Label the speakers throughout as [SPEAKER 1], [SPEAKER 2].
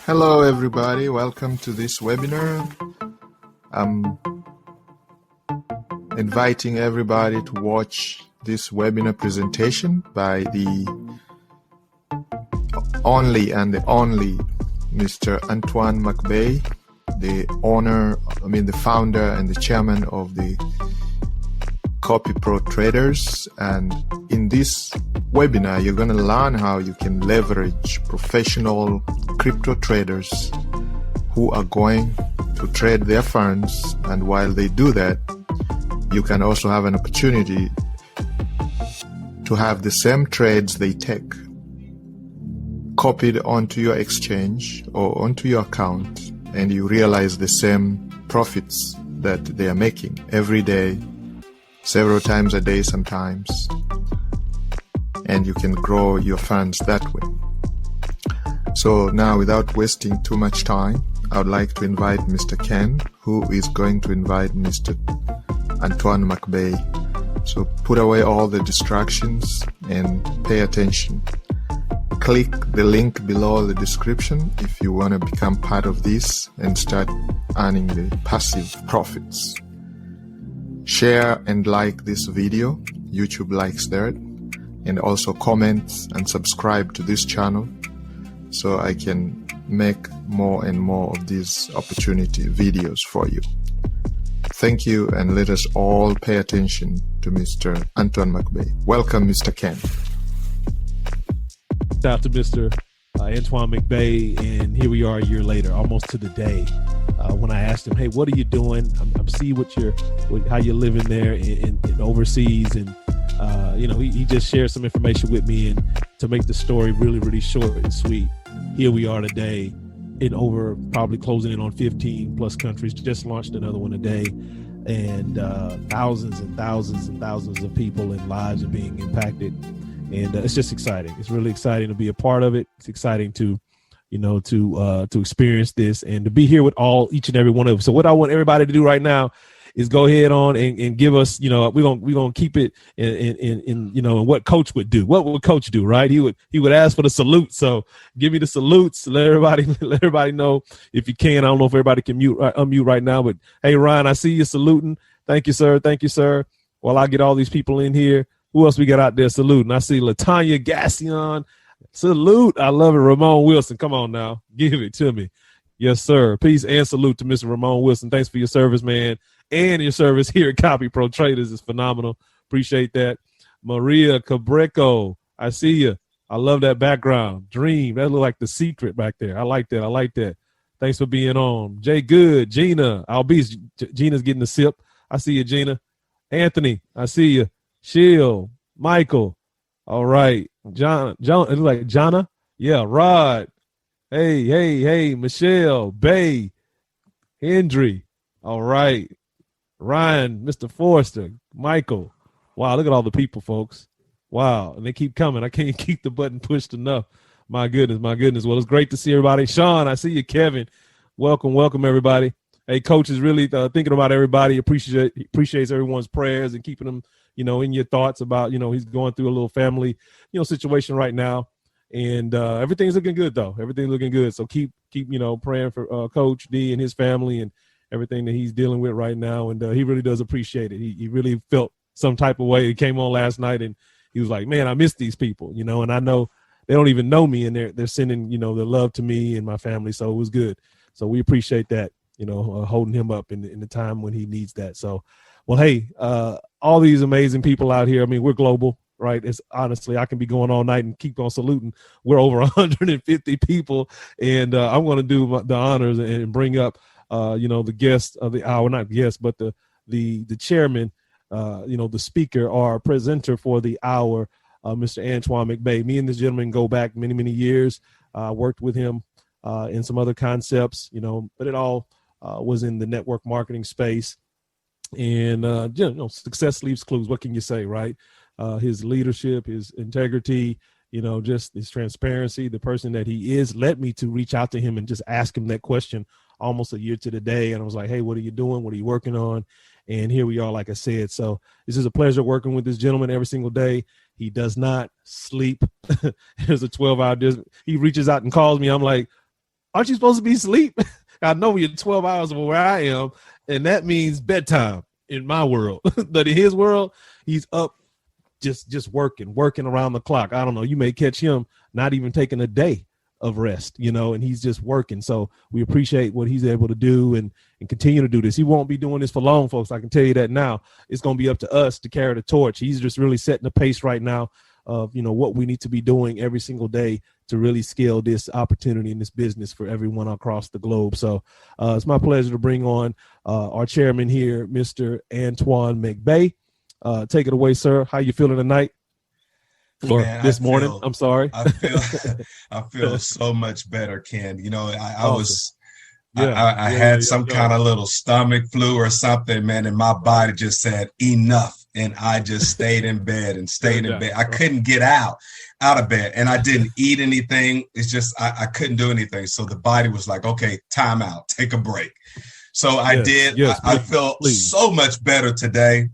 [SPEAKER 1] Hello everybody, welcome to this webinar. I'm inviting everybody to watch this webinar presentation by the only Mr. Antoine McBay, the founder and the chairman of the CopyPro Traders. And in this webinar, you're going to learn how you can leverage professional crypto traders who are going to trade their funds. And while they do that, you can also have an opportunity to have the same trades they take copied onto your exchange or onto your account, and you realize the same profits that they are making every day, several times a day sometimes, and you can grow your funds that way. So now, without wasting too much time, I would like to invite Mr. Ken, who is going to invite Mr. Antoine McBay. So put away all the distractions and pay attention. Click the link below the description if you want to become part of this and start earning the passive profits. Share and like this video. YouTube likes that. And also comment and subscribe to this channel so I can make more and more of these opportunity videos for you. Thank you, and let us all pay attention to Mr. Antoine McBay. Welcome, Mr. Ken.
[SPEAKER 2] Shout out to Mr. Antoine McBay, and here we are a year later, almost to the day, when I asked him, hey, what are you doing? I'm seeing how you're living there in overseas, and he just shared some information with me, and to make the story really, really short and sweet, here we are today in over probably closing in on 15 plus countries, just launched another one today, and thousands and thousands and thousands of people and lives are being impacted. And it's just exciting. It's really exciting to be a part of it. It's exciting to experience this and to be here with each and every one of them. So what I want everybody to do right now is go ahead on and give us, we're gonna keep it in what Coach would do. What would Coach do, right? He would ask for the salute. So give me the salutes. Let everybody know if you can. I don't know if everybody can unmute right now, but hey, Ryan, I see you saluting. Thank you, sir. Thank you, sir. While I get all these people in here, who else we got out there saluting? I see Latanya Gassion. Salute. I love it. Ramon Wilson. Come on now. Give it to me. Yes, sir. Peace and salute to Mr. Ramon Wilson. Thanks for your service, man. And your service here at CopyPro Traders is phenomenal. Appreciate that. Maria Cabreco, I see you. I love that background. Dream. That look like The Secret back there. I like that. Thanks for being on. Jay Good, Gina. Gina's getting a sip. I see you, Gina. Anthony, I see you. Shield, Michael. All right. John, it looks like Jonna. Yeah, Rod. Hey, Michelle, Bay, Hendry. All right. Ryan, Mr. Forrester, Michael. Wow, look at all the people, folks. Wow, and they keep coming. I can't keep the button pushed enough. My goodness. Well, it's great to see everybody. Sean, I see you. Kevin, welcome, everybody. Hey, Coach is really thinking about everybody. Appreciates everyone's prayers and keeping them, in your thoughts about, he's going through a little family, situation right now. And everything's looking good, though. Everything's looking good. So keep praying for Coach D and his family and everything that he's dealing with right now. And he really does appreciate it. He really felt some type of way. He came on last night and he was like, man, I miss these people, and I know they don't even know me, and they're sending, their love to me and my family. So it was good. So we appreciate that, holding him up in the time when he needs that. So, well, hey, all these amazing people out here. I mean, we're global, right? It's honestly, I can be going all night and keep on saluting. We're over 150 people, and I'm going to do the honors and bring up, the guest of the hour, not guest, but the chairman, the speaker or presenter for the hour, Mr. Antoine McBay. Me and this gentleman go back many, many years. I worked with him in some other concepts, but it all was in the network marketing space. And, success leaves clues. What can you say, right? His leadership, his integrity, just his transparency, the person that he is, led me to reach out to him and just ask him that question almost a year to the day. And I was like, hey, what are you doing? What are you working on? And here we are, like I said. So this is a pleasure working with this gentleman every single day. He does not sleep. There's a 12-hour. He reaches out and calls me. I'm like, aren't you supposed to be asleep? I know you're 12 hours from where I am, and that means bedtime in my world. But in his world, he's up just working around the clock. I don't know. You may catch him not even taking a day of rest, and he's just working. So we appreciate what he's able to do and continue to do this. He won't be doing this for long, folks. I can tell you that now. It's going to be up to us to carry the torch. He's just really setting the pace right now of, what we need to be doing every single day to really scale this opportunity in this business for everyone across the globe. So it's my pleasure to bring on our chairman here, Mr. Antoine McVay. Take it away, sir. How you feeling tonight? Or this morning? I'm sorry.
[SPEAKER 3] I feel so much better, Ken. I had some kind of little stomach flu or something, man, and my body just said enough. And I just stayed in bed and stayed in bed. I couldn't get out of bed, and I didn't eat anything. It's just I couldn't do anything. So the body was like, okay, time out, take a break. So I did. Yes, I feel so much better today.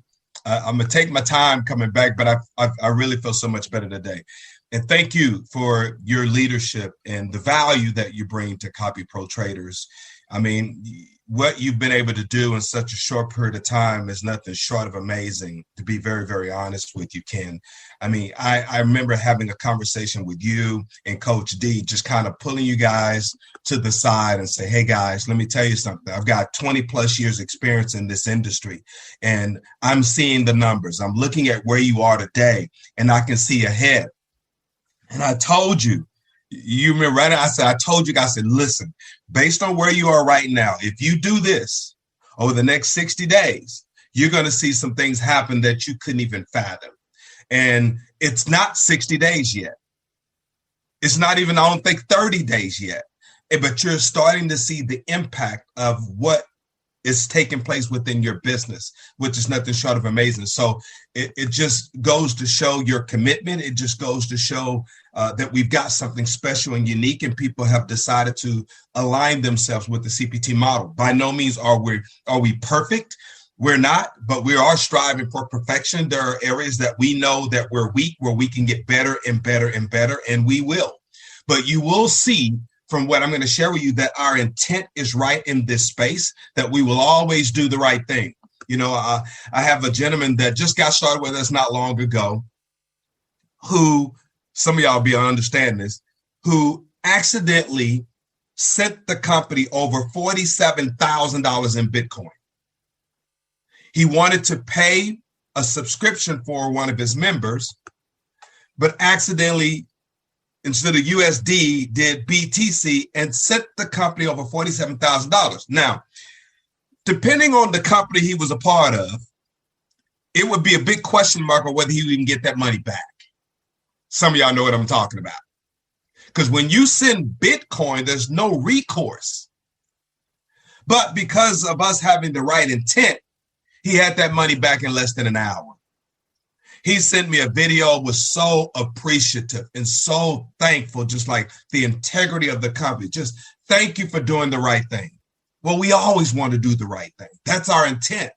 [SPEAKER 3] I'm going to take my time coming back, but I really feel so much better today. And thank you for your leadership and the value that you bring to CopyPro Traders. I mean, what you've been able to do in such a short period of time is nothing short of amazing, to be very, very honest with you, Ken. I mean, I remember having a conversation with you and Coach D, just kind of pulling you guys to the side and say, hey, guys, let me tell you something. I've got 20 plus years experience in this industry, and I'm seeing the numbers. I'm looking at where you are today, and I can see ahead. And I told you, you remember, right? I told you guys, I said, listen, based on where you are right now, if you do this over the next 60 days, you're going to see some things happen that you couldn't even fathom. And it's not 60 days yet. It's not even, I don't think, 30 days yet. But you're starting to see the impact of what is taking place within your business, which is nothing short of amazing. So it just goes to show your commitment. It just goes to show that we've got something special and unique, and people have decided to align themselves with the CPT model. By no means are we perfect. We're not, but we are striving for perfection. There are areas that we know that we're weak, where we can get better and better and better, and we will. But you will see from what I'm going to share with you that our intent is right in this space, that we will always do the right thing. I have a gentleman that just got started with us not long ago, who, some of y'all be understanding this, who accidentally sent the company over $47,000 in Bitcoin. He wanted to pay a subscription for one of his members, but accidentally, instead of USD, did BTC and sent the company over $47,000. Now, depending on the company he was a part of, it would be a big question mark on whether he would even get that money back. Some of y'all know what I'm talking about. Because when you send Bitcoin, there's no recourse. But because of us having the right intent, he had that money back in less than an hour. He sent me a video, was so appreciative and so thankful, just like the integrity of the company. Just thank you for doing the right thing. Well, we always want to do the right thing. That's our intent.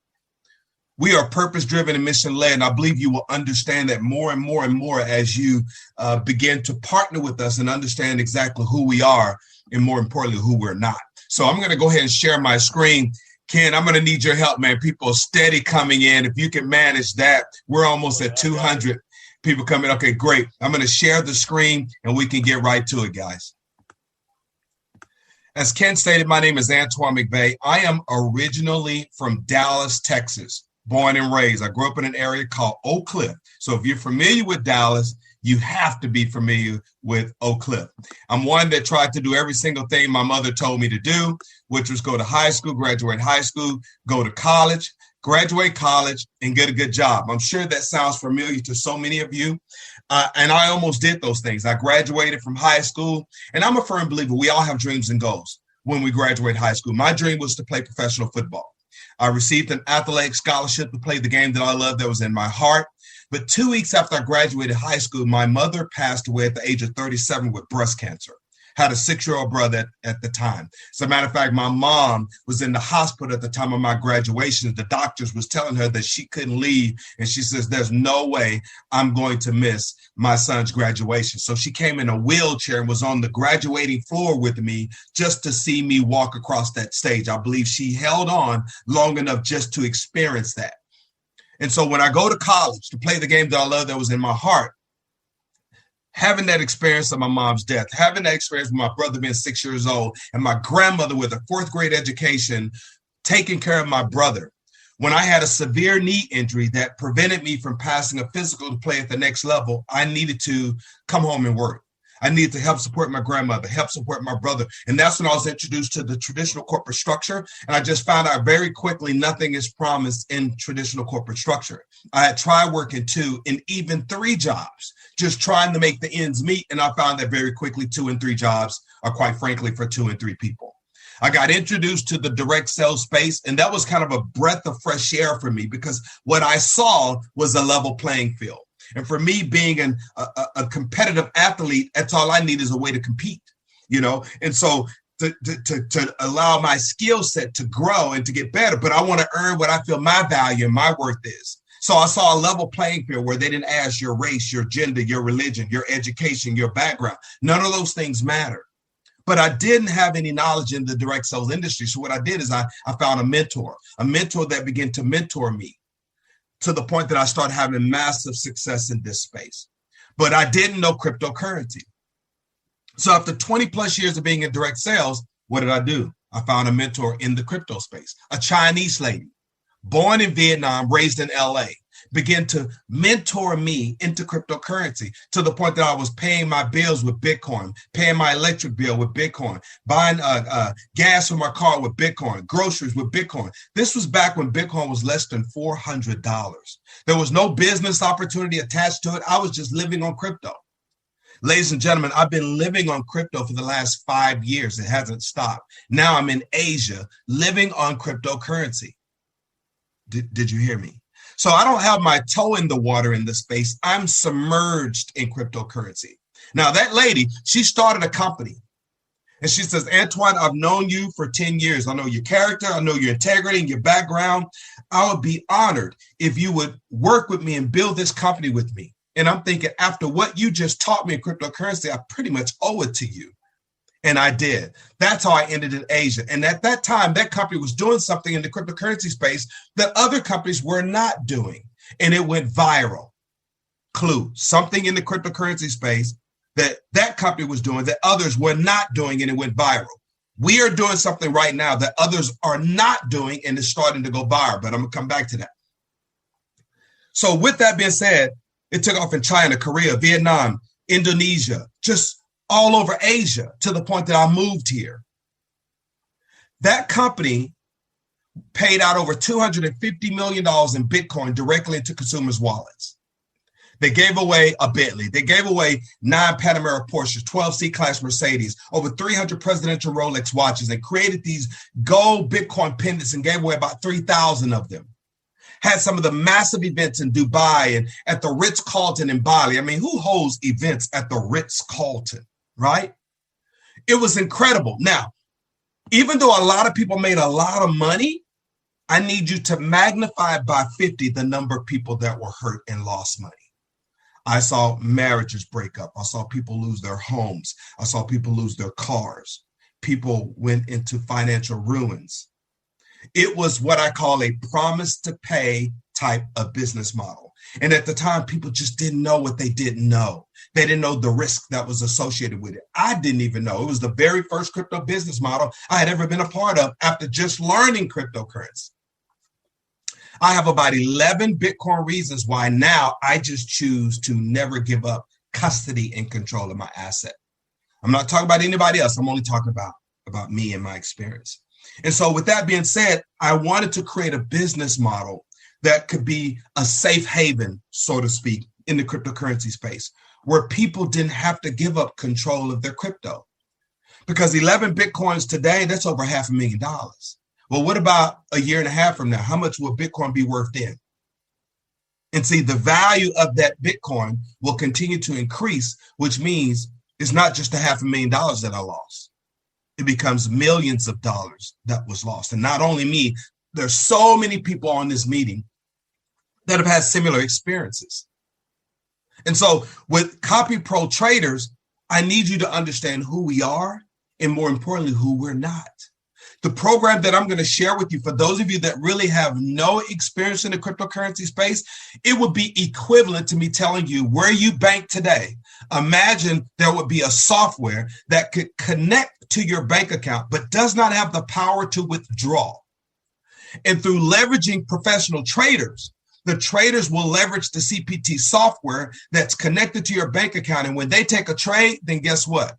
[SPEAKER 3] We are purpose-driven and mission-led, and I believe you will understand that more and more and more as you begin to partner with us and understand exactly who we are and, more importantly, who we're not. So I'm going to go ahead and share my screen. Ken, I'm going to need your help, man. People are steady coming in. If you can manage that, we're almost at 200 people coming. Okay, great. I'm going to share the screen, and we can get right to it, guys. As Ken stated, my name is Antoine McVay. I am originally from Dallas, Texas, born and raised. I grew up in an area called Oak Cliff. So if you're familiar with Dallas, you have to be familiar with Oak Cliff. I'm one that tried to do every single thing my mother told me to do, which was go to high school, graduate high school, go to college, graduate college, and get a good job. I'm sure that sounds familiar to so many of you. And I almost did those things. I graduated from high school, and I'm a firm believer we all have dreams and goals when we graduate high school. My dream was to play professional football. I received an athletic scholarship to play the game that I loved, that was in my heart. But 2 weeks after I graduated high school, my mother passed away at the age of 37 with breast cancer. Had a 6-year-old brother at the time. As a matter of fact, my mom was in the hospital at the time of my graduation. The doctors was telling her that she couldn't leave. And she says, there's no way I'm going to miss my son's graduation. So she came in a wheelchair and was on the graduating floor with me just to see me walk across that stage. I believe she held on long enough just to experience that. And so when I go to college to play the game that I love that was in my heart, having that experience of my mom's death, having that experience with my brother being 6 years old and my grandmother with a 4th grade education, taking care of my brother. When I had a severe knee injury that prevented me from passing a physical to play at the next level, I needed to come home and work. I needed to help support my grandmother, help support my brother. And that's when I was introduced to the traditional corporate structure. And I just found out very quickly, nothing is promised in traditional corporate structure. I had tried working 2 and even 3 jobs, just trying to make the ends meet. And I found that very quickly 2 and 3 jobs are quite frankly for 2 and 3 people. I got introduced to the direct sales space, and that was kind of a breath of fresh air for me because what I saw was a level playing field. And for me, being a competitive athlete, that's all I need is a way to compete, you know? And so to allow my skill set to grow and to get better, but I want to earn what I feel my value and my worth is. So I saw a level playing field where they didn't ask your race, your gender, your religion, your education, your background. None of those things matter. But I didn't have any knowledge in the direct sales industry. So what I did is I found a mentor that began to mentor me to the point that I started having massive success in this space. But I didn't know cryptocurrency. So after 20 plus years of being in direct sales, what did I do? I found a mentor in the crypto space, a Chinese lady, born in Vietnam, raised in LA, began to mentor me into cryptocurrency to the point that I was paying my bills with Bitcoin, paying my electric bill with Bitcoin, buying gas for my car with Bitcoin, groceries with Bitcoin. This was back when Bitcoin was less than $400. There was no business opportunity attached to it. I was just living on crypto. Ladies and gentlemen, I've been living on crypto for the last 5 years. It hasn't stopped. Now I'm in Asia living on cryptocurrency. Did you hear me? So I don't have my toe in the water in this space. I'm submerged in cryptocurrency. Now that lady, she started a company and she says, Antoine, I've known you for 10 years. I know your character. I know your integrity and your background. I would be honored if you would work with me and build this company with me. And I'm thinking after what you just taught me in cryptocurrency, I pretty much owe it to you. And I did. That's how I ended in Asia. And at that time, that company was doing something in the cryptocurrency space that other companies were not doing. And it went viral. Clue, something in the cryptocurrency space that company was doing that others were not doing, and it went viral. We are doing something right now that others are not doing, and it's starting to go viral. But I'm going to come back to that. So with that being said, it took off in China, Korea, Vietnam, Indonesia, just all over Asia to the point that I moved here. That company paid out over $250 million in Bitcoin directly into consumers' wallets. They gave away a Bentley. They gave away 9 Panamera Porsches, 12 C-Class Mercedes, over 300 presidential Rolex watches, and created these gold Bitcoin pendants and gave away about 3,000 of them. Had some of the massive events in Dubai and at the Ritz-Carlton in Bali. I mean, who holds events at the Ritz-Carlton? Right? It was incredible. Now, even though a lot of people made a lot of money, I need you to magnify by 50 the number of people that were hurt and lost money. I saw marriages break up. I saw people lose their homes. I saw people lose their cars. People went into financial ruins. It was what I call a promise to pay type of business model. And at the time, people just didn't know what they didn't know. They didn't know the risk that was associated with it. I didn't even know. It was the very first crypto business model I had ever been a part of after just learning cryptocurrency. I have about 11 Bitcoin reasons why now I just choose to never give up custody and control of my asset. I'm not talking about anybody else. I'm only talking about me and my experience. And so with that being said, I wanted to create a business model that could be a safe haven, so to speak, in the cryptocurrency space, where people didn't have to give up control of their crypto. Because 11 Bitcoins today, that's over $500,000. Well, what about a year and a half from now? How much will Bitcoin be worth then? And see, the value of that Bitcoin will continue to increase, which means it's not just a $500,000 that I lost. It becomes millions of dollars that was lost. And not only me, there's so many people on this meeting that have had similar experiences. And so with CopyPro Traders, I need you to understand who we are and more importantly, who we're not. The program that I'm going to share with you, for those of you that really have no experience in the cryptocurrency space, it would be equivalent to me telling you where you bank today. Imagine there would be a software that could connect to your bank account, but does not have the power to withdraw. And through leveraging professional traders, the traders will leverage the CPT software that's connected to your bank account. And when they take a trade, then guess what?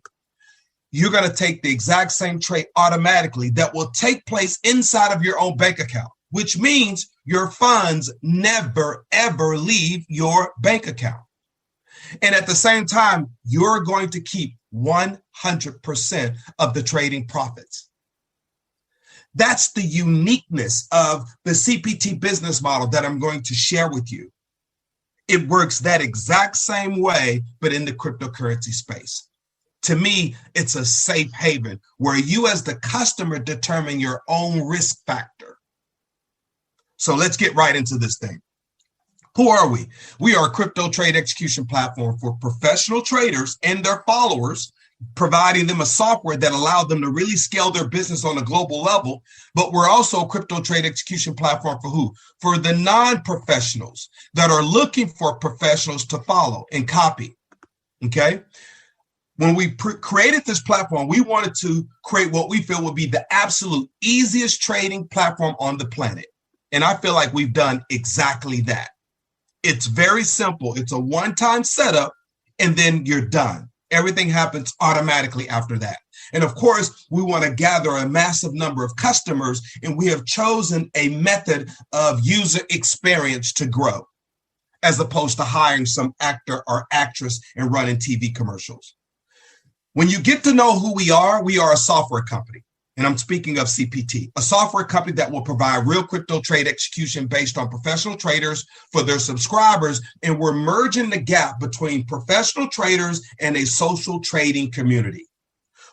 [SPEAKER 3] You're going to take the exact same trade automatically that will take place inside of your own bank account, which means your funds never, ever leave your bank account. And at the same time, you're going to keep 100% of the trading profits. That's the uniqueness of the CPT business model that I'm going to share with you. It works that exact same way, but in the cryptocurrency space. To me, it's a safe haven where you as the customer determine your own risk factor. So let's get right into this thing. Who are we? We are a crypto trade execution platform for professional traders and their followers, providing them a software that allows them to really scale their business on a global level. But we're also a crypto trade execution platform for who? For the non-professionals that are looking for professionals to follow and copy. Okay? When we created this platform, we wanted to create what we feel would be the absolute easiest trading platform on the planet. And I feel like we've done exactly that. It's very simple. It's a one-time setup, and then you're done. Everything happens automatically after that. And of course, we want to gather a massive number of customers, and we have chosen a method of user experience to grow, as opposed to hiring some actor or actress and running TV commercials. When you get to know who we are a software company. And I'm speaking of CPT, a software company that will provide real crypto trade execution based on professional traders for their subscribers. And we're merging the gap between professional traders and a social trading community.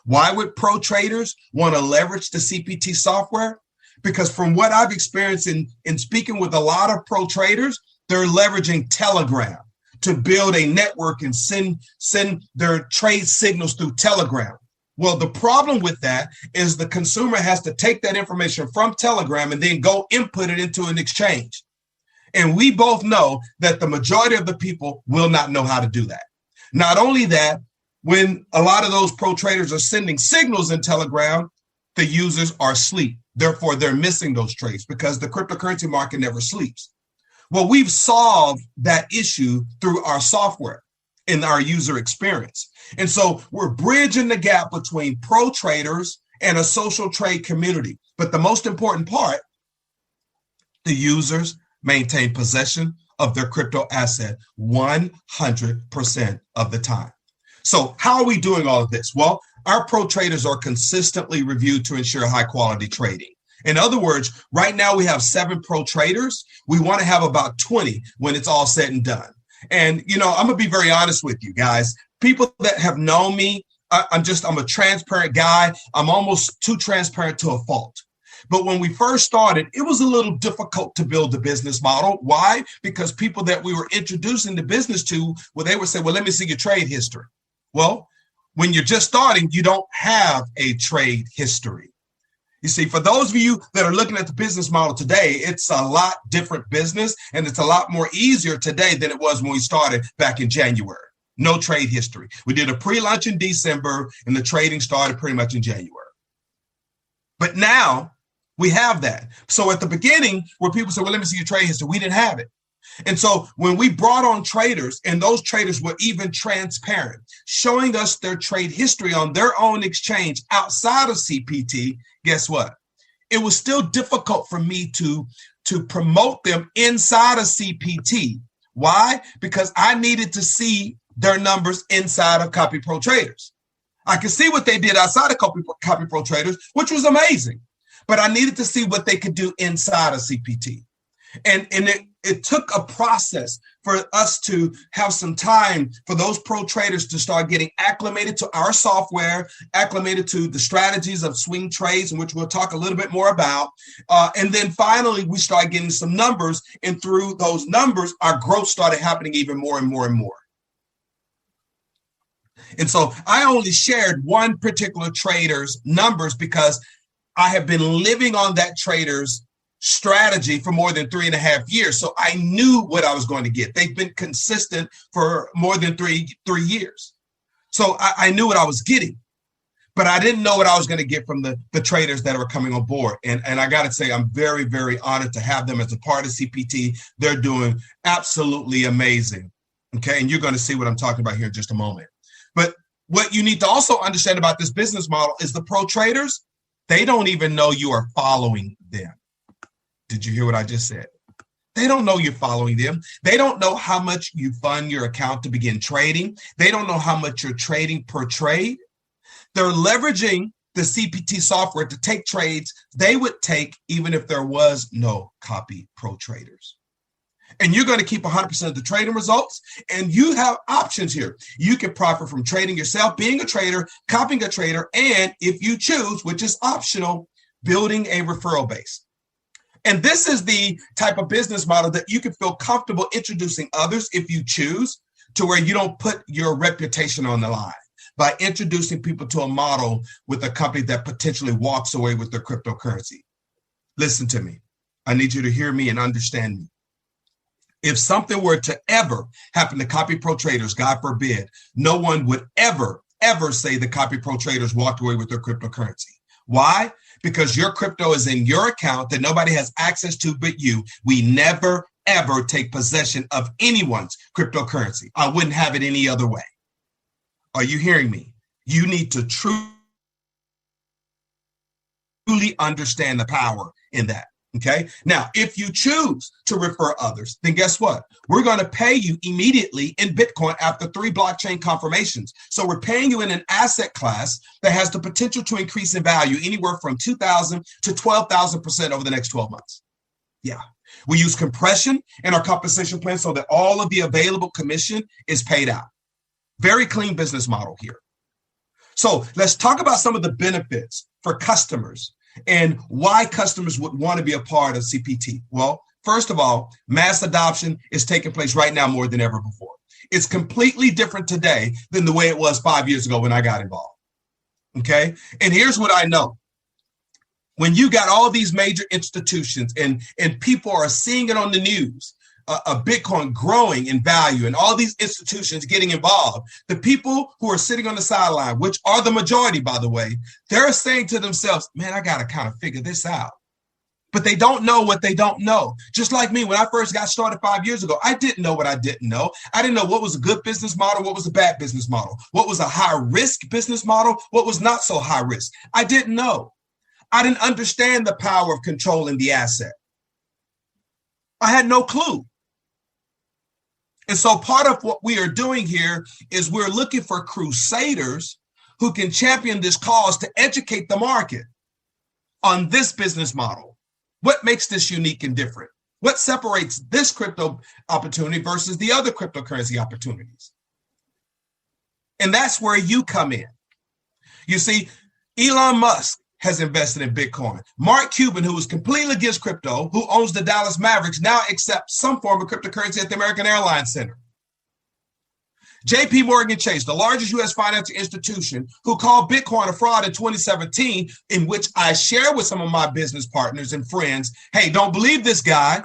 [SPEAKER 3] Why would pro traders want to leverage the CPT software? Because from what I've experienced in speaking with a lot of pro traders, they're leveraging Telegram to build a network and send their trade signals through Telegram. Well, the problem with that is the consumer has to take that information from Telegram and then go input it into an exchange. And we both know that the majority of the people will not know how to do that. Not only that, when a lot of those pro traders are sending signals in Telegram, the users are asleep. Therefore, they're missing those trades because the cryptocurrency market never sleeps. Well, we've solved that issue through our software and our user experience. And so we're bridging the gap between pro traders and a social trade community. But the most important part, the users maintain possession of their crypto asset 100% of the time. So how are we doing all of this? Well, our pro traders are consistently reviewed to ensure high quality trading. In other words, right now we have 7 pro traders. We want to have about 20 when it's all said and done. And, I'm going to be very honest with you guys. People that have known me, I'm a transparent guy. I'm almost too transparent to a fault. But when we first started, it was a little difficult to build the business model. Why? Because people that we were introducing the business to, they would say, well, let me see your trade history. Well, when you're just starting, you don't have a trade history. You see, for those of you that are looking at the business model today, it's a lot different business, and it's a lot more easier today than it was when we started back in January. No trade history. We did a pre-launch in December, and the trading started pretty much in January. But now we have that. So at the beginning, where people say, well, let me see your trade history, we didn't have it. And so when we brought on traders, and those traders were even transparent, showing us their trade history on their own exchange outside of CPT, guess what? It was still difficult for me to promote them inside of CPT. Why? Because I needed to see their numbers inside of CopyPro Traders. I could see what they did outside of CopyPro Traders, which was amazing. But I needed to see what they could do inside of CPT. And it took a process for us to have some time for those pro traders to start getting acclimated to our software, acclimated to the strategies of swing trades, in which we'll talk a little bit more about. And then finally, we started getting some numbers. And through those numbers, our growth started happening even more and more and more. And so I only shared one particular trader's numbers because I have been living on that trader's strategy for more than 3.5 years. So I knew what I was going to get. They've been consistent for more than three years. So I knew what I was getting, but I didn't know what I was going to get from the traders that are coming on board. And I got to say, I'm very, very honored to have them as a part of CPT. They're doing absolutely amazing. Okay. And you're going to see what I'm talking about here in just a moment. But what you need to also understand about this business model is the pro traders, they don't even know you are following them. Did you hear what I just said? They don't know you're following them. They don't know how much you fund your account to begin trading. They don't know how much you're trading per trade. They're leveraging the CPT software to take trades they would take even if there was no CopyPro Traders. And you're going to keep 100% of the trading results. And you have options here. You can profit from trading yourself, being a trader, copying a trader, and if you choose, which is optional, building a referral base. And this is the type of business model that you can feel comfortable introducing others if you choose, to where you don't put your reputation on the line by introducing people to a model with a company that potentially walks away with their cryptocurrency. Listen to me. I need you to hear me and understand me. If something were to ever happen to CopyPro Traders, God forbid, no one would ever say the CopyPro Traders walked away with their cryptocurrency. Why? Because your crypto is in your account that nobody has access to but you. We never, ever take possession of anyone's cryptocurrency. I wouldn't have it any other way. Are you hearing me? You need to truly understand the power in that. Okay. Now, if you choose to refer others, then guess what? We're going to pay you immediately in Bitcoin after 3 blockchain confirmations. So we're paying you in an asset class that has the potential to increase in value anywhere from 2,000 to 12,000% over the next 12 months. Yeah. We use compression in our compensation plan so that all of the available commission is paid out. Very clean business model here. So let's talk about some of the benefits for customers and why customers would want to be a part of CPT. Well, first of all, mass adoption is taking place right now more than ever before. It's completely different today than the way it was 5 years ago when I got involved. Okay. And here's what I know. When you got all these major institutions and people are seeing it on the news, Bitcoin growing in value and all these institutions getting involved, the people who are sitting on the sideline, which are the majority, by the way, they're saying to themselves, man, I got to kind of figure this out. But they don't know what they don't know. Just like me, when I first got started 5 years ago, I didn't know what I didn't know. I didn't know what was a good business model, what was a bad business model, what was a high risk business model, what was not so high risk. I didn't know. I didn't understand the power of controlling the asset. I had no clue. And so part of what we are doing here is we're looking for crusaders who can champion this cause to educate the market on this business model. What makes this unique and different? What separates this crypto opportunity versus the other cryptocurrency opportunities? And that's where you come in. You see, Elon Musk has invested in Bitcoin. Mark Cuban, who was completely against crypto, who owns the Dallas Mavericks, now accepts some form of cryptocurrency at the American Airlines Center. JP Morgan Chase, the largest U.S. financial institution, who called Bitcoin a fraud in 2017, in which I share with some of my business partners and friends, hey, don't believe this guy.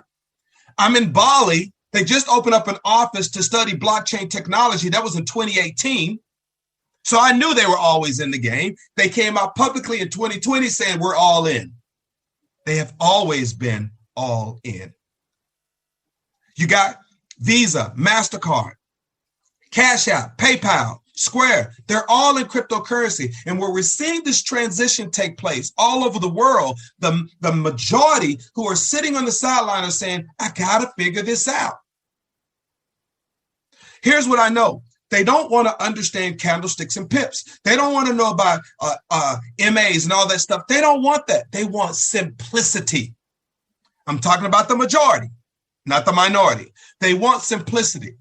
[SPEAKER 3] I'm in Bali. They just opened up an office to study blockchain technology. That was in 2018. So I knew they were always in the game. They came out publicly in 2020 saying we're all in. They have always been all in. You got Visa, MasterCard, Cash App, PayPal, Square. They're all in cryptocurrency. And where we're seeing this transition take place all over the world, the majority who are sitting on the sideline are saying, I got to figure this out. Here's what I know. They don't want to understand candlesticks and pips. They don't want to know about MAs and all that stuff. They don't want that. They want simplicity. I'm talking about the majority. not the minority. They want simplicity.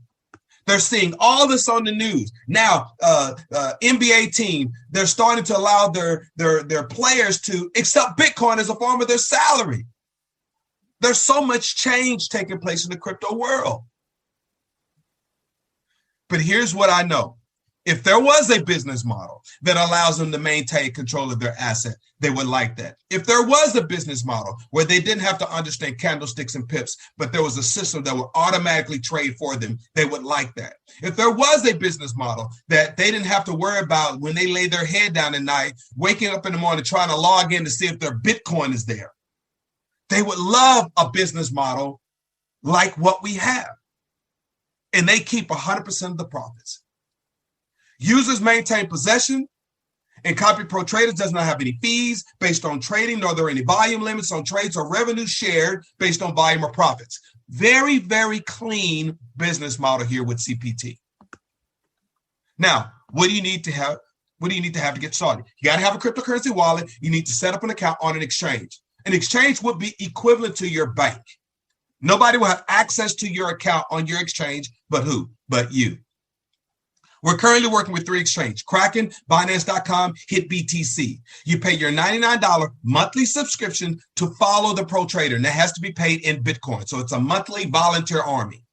[SPEAKER 3] They're seeing all this on the news. Now, NBA team, they're starting to allow their players to accept Bitcoin as a form of their salary. There's so much change taking place in the crypto world. But here's what I know. If there was a business model that allows them to maintain control of their asset, they would like that. If there was a business model where they didn't have to understand candlesticks and pips, but there was a system that would automatically trade for them, they would like that. If there was a business model that they didn't have to worry about when they lay their head down at night, waking up in the morning, trying to log in to see if their Bitcoin is there, they would love a business model like what we have. And they keep 100% of the profits. Users maintain possession, and CopyPro Traders does not have any fees based on trading, nor are there any volume limits on trades or revenue shared based on volume or profits. Very, very clean business model here with CPT. Now, what do you need to have? What do you need to have to get started? You got to have a cryptocurrency wallet. You need to set up an account on an exchange. An exchange would be equivalent to your bank. Nobody will have access to your account on your exchange, but who? But you. We're currently working with 3 exchanges: Kraken, Binance.com, HitBTC. You pay your $99 monthly subscription to follow the Pro Trader, and that has to be paid in Bitcoin. So it's a monthly volunteer army.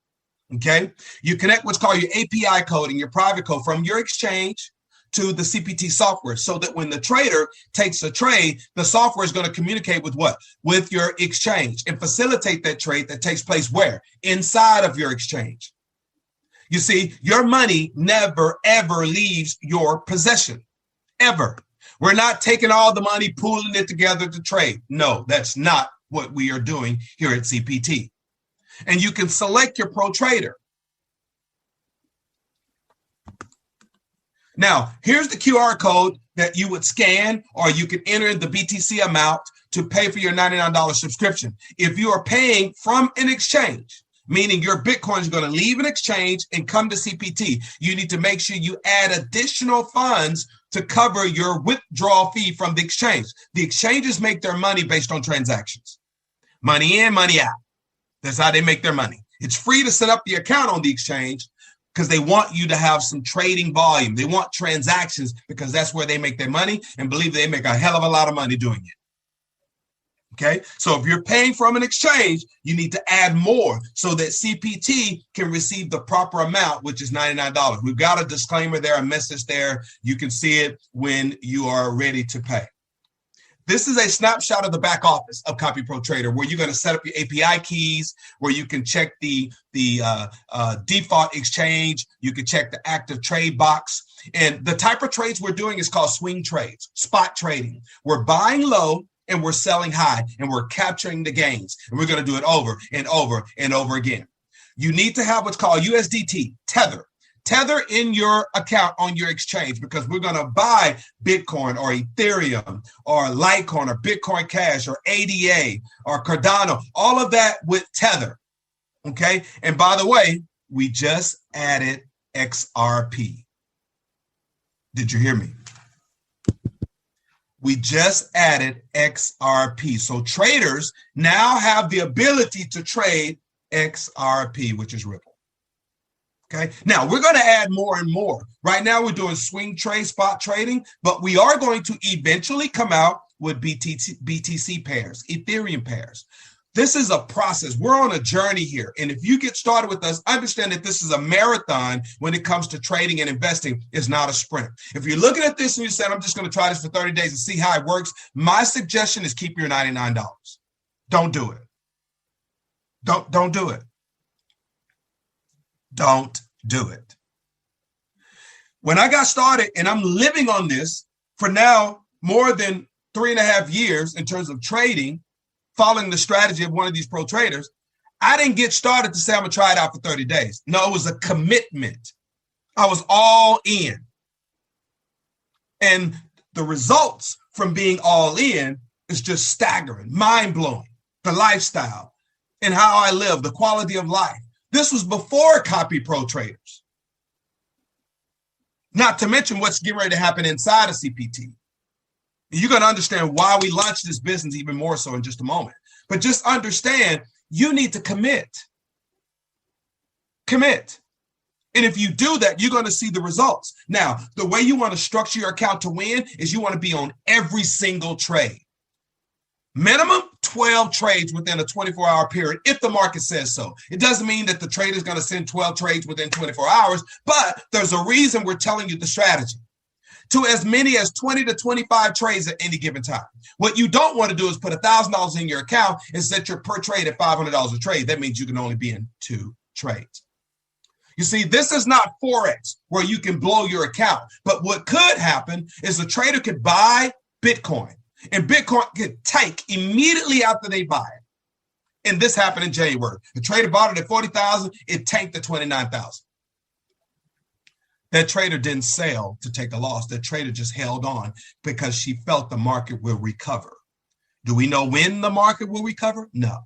[SPEAKER 3] Okay? You connect what's called your API code and your private code from your exchange to the CPT software, so that when the trader takes a trade, the software is going to communicate with what? With your exchange and facilitate that trade that takes place where? Inside of your exchange. You see, your money never, ever leaves your possession, ever. We're not taking all the money, pooling it together to trade. No, that's not what we are doing here at CPT. And you can select your Pro Trader. Now, here's the QR code that you would scan, or you could enter the BTC amount to pay for your $99 subscription. If you are paying from an exchange, meaning your Bitcoin is going to leave an exchange and come to CPT, you need to make sure you add additional funds to cover your withdrawal fee from the exchange. The exchanges make their money based on transactions. Money in, money out. That's how they make their money. It's free to set up the account on the exchange because they want you to have some trading volume. They want transactions because that's where they make their money, and believe they make a hell of a lot of money doing it. Okay, so if you're paying from an exchange, you need to add more so that CPT can receive the proper amount, which is $99. We've got a disclaimer there, a message there. You can see it when you are ready to pay. This is a snapshot of the back office of CopyPro Trader, where you're going to set up your API keys, where you can check the default exchange. You can check the active trade box. And the type of trades we're doing is called swing trades, spot trading. We're buying low and we're selling high, and we're capturing the gains. And we're going to do it over and over and over again. You need to have what's called USDT, Tether. Tether in your account on your exchange, because we're going to buy Bitcoin or Ethereum or Litecoin or Bitcoin Cash or ADA or Cardano, all of that with Tether. Okay. And by the way, we just added XRP. Did you hear me? We just added XRP. So traders now have the ability to trade XRP, which is Ripple. Okay. Now we're going to add more and more. Right now we're doing swing trade, spot trading, but we are going to eventually come out with BTC pairs, Ethereum pairs. This is a process. We're on a journey here. And if you get started with us, understand that this is a marathon when it comes to trading and investing. It's not a sprint. If you're looking at this and you said, I'm just going to try this for 30 days and see how it works, my suggestion is keep your $99. Don't do it. Don't do it. Don't do it. When I got started, and I'm living on this for now more than 3.5 years in terms of trading, following the strategy of one of these pro traders, I didn't get started to say I'm going to try it out for 30 days. No, it was a commitment. I was all in. And the results from being all in is just staggering, mind-blowing. The lifestyle and how I live, the quality of life. This was before CopyPro Traders. Not to mention what's getting ready to happen inside of CPT. You're going to understand why we launched this business even more so in just a moment. But just understand, you need to commit. Commit. And if you do that, you're going to see the results. Now, the way you want to structure your account to win is you want to be on every single trade. Minimum 12 trades within a 24-hour period if the market says so. It doesn't mean that the trader is going to send 12 trades within 24 hours, but there's a reason we're telling you the strategy. To as many as 20 to 25 trades at any given time. What you don't want to do is put $1,000 in your account and set your per trade at $500 a trade. That means you can only be in 2 trades. You see, this is not Forex where you can blow your account. But what could happen is the trader could buy Bitcoin and Bitcoin could tank immediately after they buy it. And this happened in January. The trader bought it at 40,000. It tanked to 29,000. That trader didn't sell to take a loss. That trader just held on because she felt the market will recover. Do we know when the market will recover? No.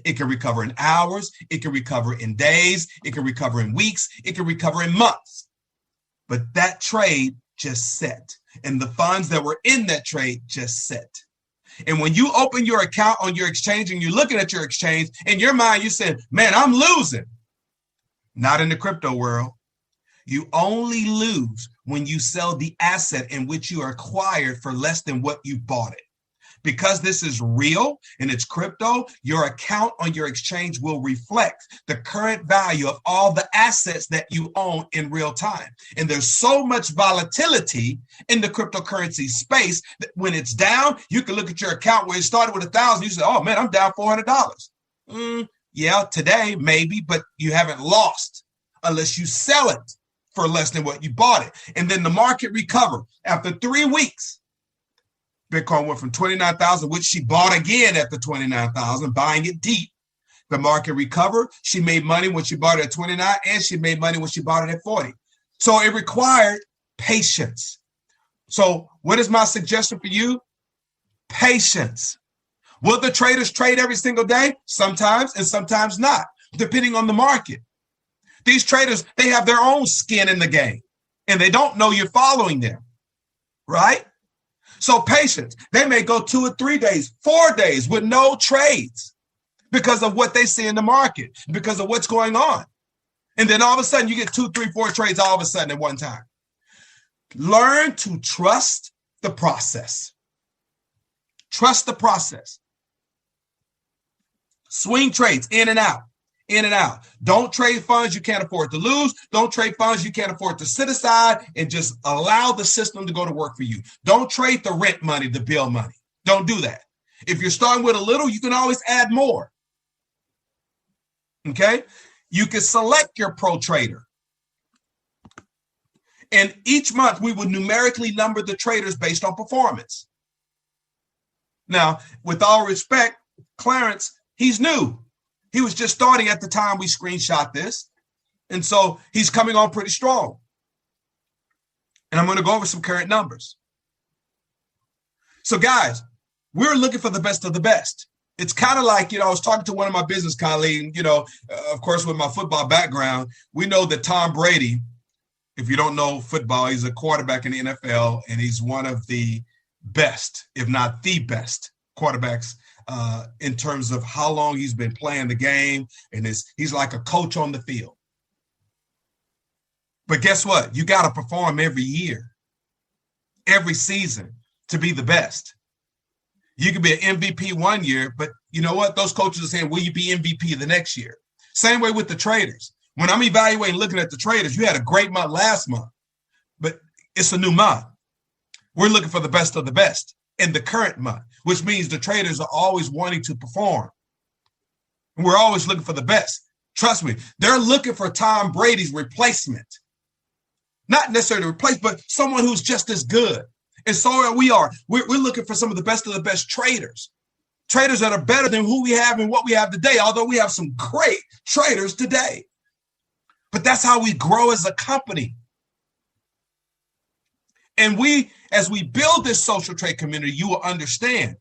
[SPEAKER 3] It can recover in hours. It can recover in days. It can recover in weeks. It can recover in months. But that trade just set. And the funds that were in that trade just set. And when you open your account on your exchange and you're looking at your exchange, in your mind, you said, man, I'm losing. Not in the crypto world. You only lose when you sell the asset in which you acquired for less than what you bought it. Because this is real and it's crypto, your account on your exchange will reflect the current value of all the assets that you own in real time. And there's so much volatility in the cryptocurrency space that when it's down, you can look at your account where it started with 1,000. You say, oh man, I'm down $400. Yeah, today maybe, but you haven't lost unless you sell it for less than what you bought it. And then the market recovered after 3 weeks. Bitcoin went from 29,000, which she bought again at the 29,000, buying it deep. The market recovered. She made money when she bought it at 29, and she made money when she bought it at 40. So it required patience. So what is my suggestion for you? Patience. Will the traders trade every single day? Sometimes, and sometimes not, depending on the market. These traders, they have their own skin in the game, and they don't know you're following them, right? So patience. They may go 2 or 3 days, 4 days with no trades because of what they see in the market, because of what's going on. And then all of a sudden you get 2, 3, 4 trades all of a sudden at one time. Learn to trust the process. Trust the process. Swing trades in and out. In and out. Don't trade funds you can't afford to lose. Don't trade funds you can't afford to sit aside and just allow the system to go to work for you. Don't trade the rent money, the bill money. Don't do that. If you're starting with a little, you can always add more. Okay? You can select your pro trader. And each month we will numerically number the traders based on performance. Now, with all respect, Clarence, he's new. He was just starting at the time we screenshot this. And so he's coming on pretty strong. And I'm going to go over some current numbers. So guys, we're looking for the best of the best. It's kind of like, I was talking to one of my business colleagues, of course, with my football background, we know that Tom Brady, if you don't know football, he's a quarterback in the NFL, and he's one of the best, if not the best quarterbacks in terms of how long he's been playing the game, and he's like a coach on the field. But guess what? You got to perform every year, every season to be the best. You can be an MVP one year, but you know what? Those coaches are saying, will you be MVP the next year? Same way with the traders. When I'm evaluating, looking at the traders, you had a great month last month, but it's a new month. We're looking for the best of the best in the current month, which means the traders are always wanting to perform. And we're always looking for the best. Trust me, they're looking for Tom Brady's replacement. Not necessarily to replace, but someone who's just as good. And so are we are. We're looking for some of the best traders. Traders that are better than who we have and what we have today, although we have some great traders today. But that's how we grow as a company. And as we build this social trade community, you will understand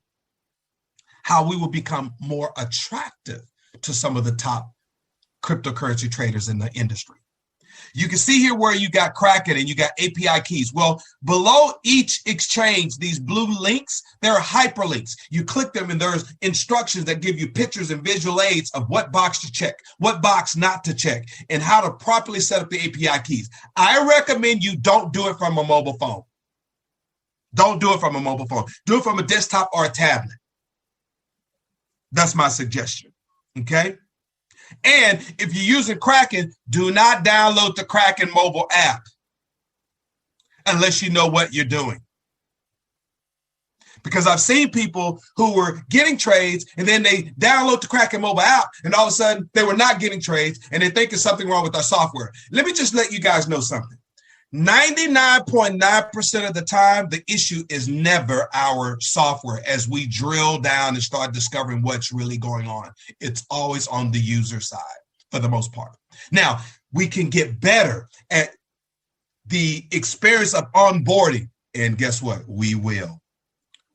[SPEAKER 3] how we will become more attractive to some of the top cryptocurrency traders in the industry. You can see here where you got Kraken and you got API keys. Well, below each exchange, these blue links, there are hyperlinks. You click them and there's instructions that give you pictures and visual aids of what box to check, what box not to check, and how to properly set up the API keys. I recommend you don't do it from a mobile phone. Don't do it from a mobile phone. Do it from a desktop or a tablet. That's my suggestion, okay? And if you're using Kraken, do not download the Kraken mobile app unless you know what you're doing. Because I've seen people who were getting trades and then they download the Kraken mobile app and all of a sudden they were not getting trades and they think there's something wrong with our software. Let me just let you guys know something. 99.9% of the time, the issue is never our software as we drill down and start discovering what's really going on. It's always on the user side for the most part. Now, we can get better at the experience of onboarding. And guess what? We will.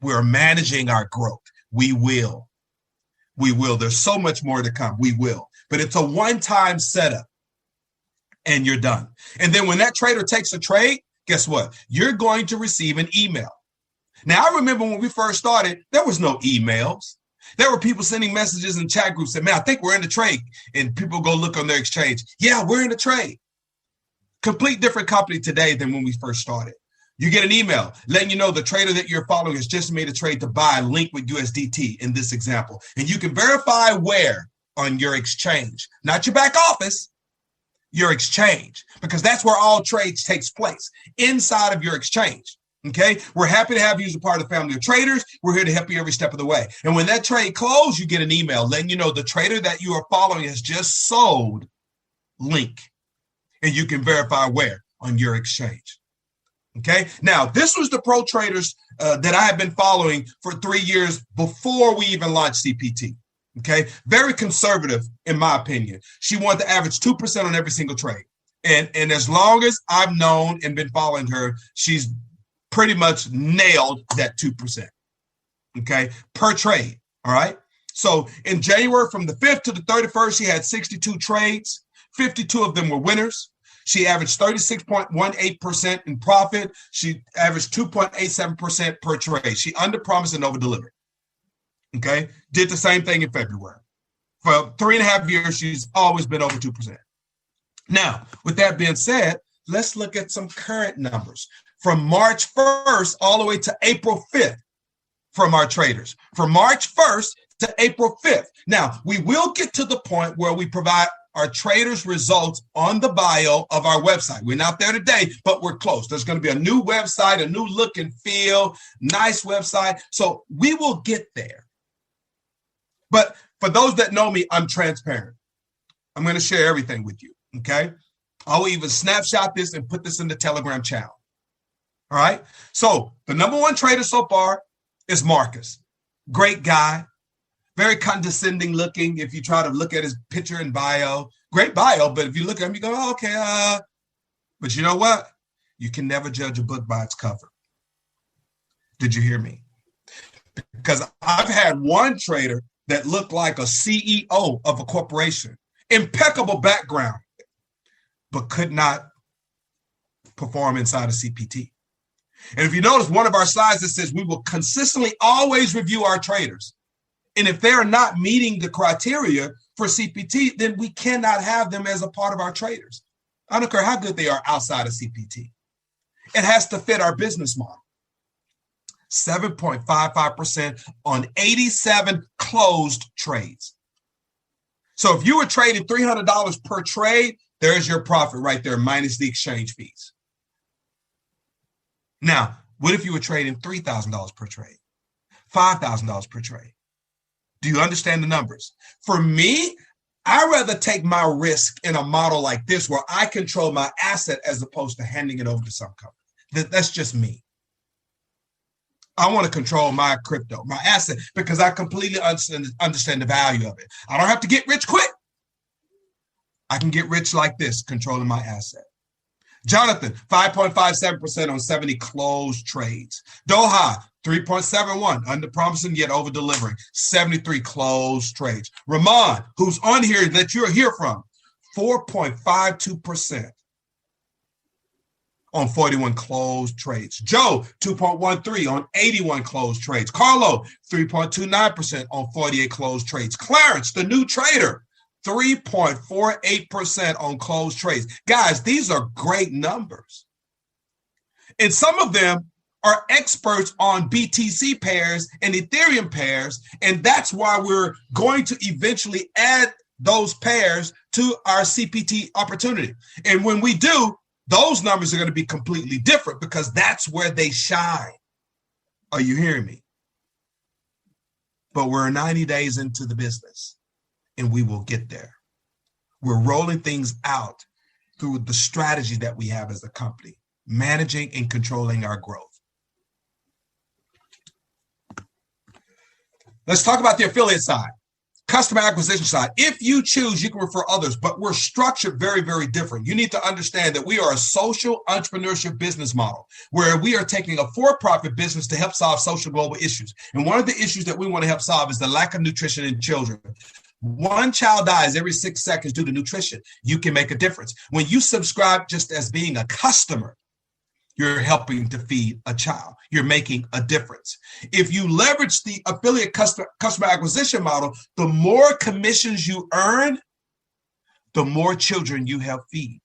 [SPEAKER 3] We're managing our growth. We will. We will. There's so much more to come. We will. But it's a one-time setup. And you're done. And then when that trader takes a trade, guess what? You're going to receive an email. Now, I remember when we first started, there was no emails. There were people sending messages in chat groups saying, man, I think we're in the trade. And people go look on their exchange. Yeah, we're in the trade. Complete different company today than when we first started. You get an email letting you know the trader that you're following has just made a trade to buy a link with USDT in this example. And you can verify where on your exchange, not your back office, your exchange, because that's where all trades takes place, inside of your exchange. Okay, we're happy to have you as a part of the family of traders. We're here to help you every step of the way. And when that trade closes, you get an email letting you know the trader that you are following has just sold link, and you can verify where on your exchange. Okay, now this was the pro traders that I have been following for 3 years before we even launched CPT. Okay, very conservative in my opinion. She wanted to average 2% on every single trade. And as long as I've known and been following her, she's pretty much nailed that 2%. Okay, per trade. All right. So in January from the 5th to the 31st, she had 62 trades. 52 of them were winners. She averaged 36.18% in profit. She averaged 2.87% per trade. She underpromised and overdelivered. Okay, did the same thing in February. For 3.5 years, she's always been over 2%. Now, with that being said, let's look at some current numbers from March 1st all the way to April 5th from our traders. From March 1st to April 5th. Now, we will get to the point where we provide our traders' results on the bio of our website. We're not there today, but we're close. There's going to be a new website, a new look and feel, nice website. So we will get there. But for those that know me, I'm transparent. I'm going to share everything with you, okay? I will even snapshot this and put this in the Telegram channel, all right? So the number one trader so far is Marcus. Great guy, very condescending looking if you try to look at his picture and bio. Great bio, but if you look at him, you go, oh, okay. But you know what? You can never judge a book by its cover. Did you hear me? Because I've had one trader that looked like a CEO of a corporation, impeccable background, but could not perform inside of CPT. And if you notice one of our slides that says we will consistently always review our traders. And if they're not meeting the criteria for CPT, then we cannot have them as a part of our traders. I don't care how good they are outside of CPT. It has to fit our business model. 7.55% on 87 closed trades. So if you were trading $300 per trade, there's your profit right there, minus the exchange fees. Now, what if you were trading $3,000 per trade, $5,000 per trade? Do you understand the numbers? For me, I'd rather take my risk in a model like this where I control my asset as opposed to handing it over to some company. That's just me. I want to control my crypto, my asset, because I completely understand the value of it. I don't have to get rich quick. I can get rich like this, controlling my asset. Jonathan, 5.57% on 70 closed trades. Doha, 3.71, under promising yet over delivering, 73 closed trades. Ramon, who's on here that you're here from, 4.52% on 41 closed trades. Joe, 2.13 on 81 closed trades. Carlo, 3.29% on 48 closed trades. Clarence, the new trader, 3.48% on closed trades. Guys, these are great numbers. And some of them are experts on BTC pairs and Ethereum pairs, and that's why we're going to eventually add those pairs to our CPT opportunity. And when we do, those numbers are going to be completely different because that's where they shine. Are you hearing me? But we're 90 days into the business, and we will get there. We're rolling things out through the strategy that we have as a company, managing and controlling our growth. Let's talk about the affiliate side, customer acquisition side. If you choose, you can refer others, but we're structured very, very different. You need to understand that we are a social entrepreneurship business model where we are taking a for-profit business to help solve social global issues. And one of the issues that we want to help solve is the lack of nutrition in children. One child dies every 6 seconds due to nutrition. You can make a difference. When you subscribe just as being a customer, you're helping to feed a child. You're making a difference. If you leverage the affiliate customer acquisition model, the more commissions you earn, the more children you help feed.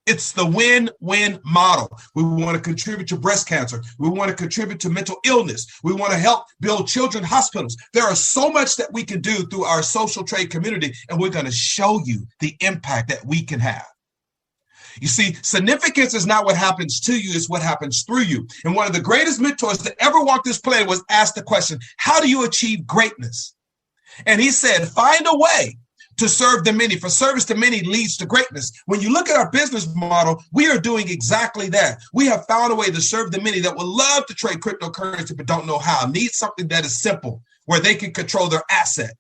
[SPEAKER 3] It's the win-win model. We want to contribute to breast cancer. We want to contribute to mental illness. We want to help build children's hospitals. There are so much that we can do through our social trade community, and we're going to show you the impact that we can have. You see, significance is not what happens to you, it's what happens through you. And one of the greatest mentors that ever walked this planet was asked the question, how do you achieve greatness? And he said, find a way to serve the many, for service to many leads to greatness. When you look at our business model, we are doing exactly that. We have found a way to serve the many that would love to trade cryptocurrency but don't know how, need something that is simple, where they can control their asset.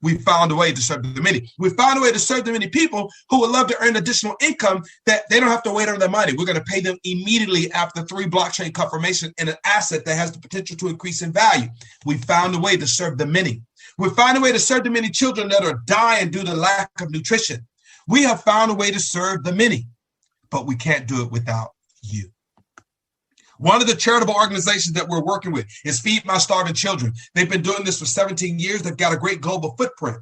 [SPEAKER 3] We found a way to serve the many. We found a way to serve the many people who would love to earn additional income that they don't have to wait on their money. We're going to pay them immediately after 3 blockchain confirmation in an asset that has the potential to increase in value. We found a way to serve the many. We found a way to serve the many children that are dying due to lack of nutrition. We have found a way to serve the many, but we can't do it without you. One of the charitable organizations that we're working with is Feed My Starving Children. They've been doing this for 17 years. They've got a great global footprint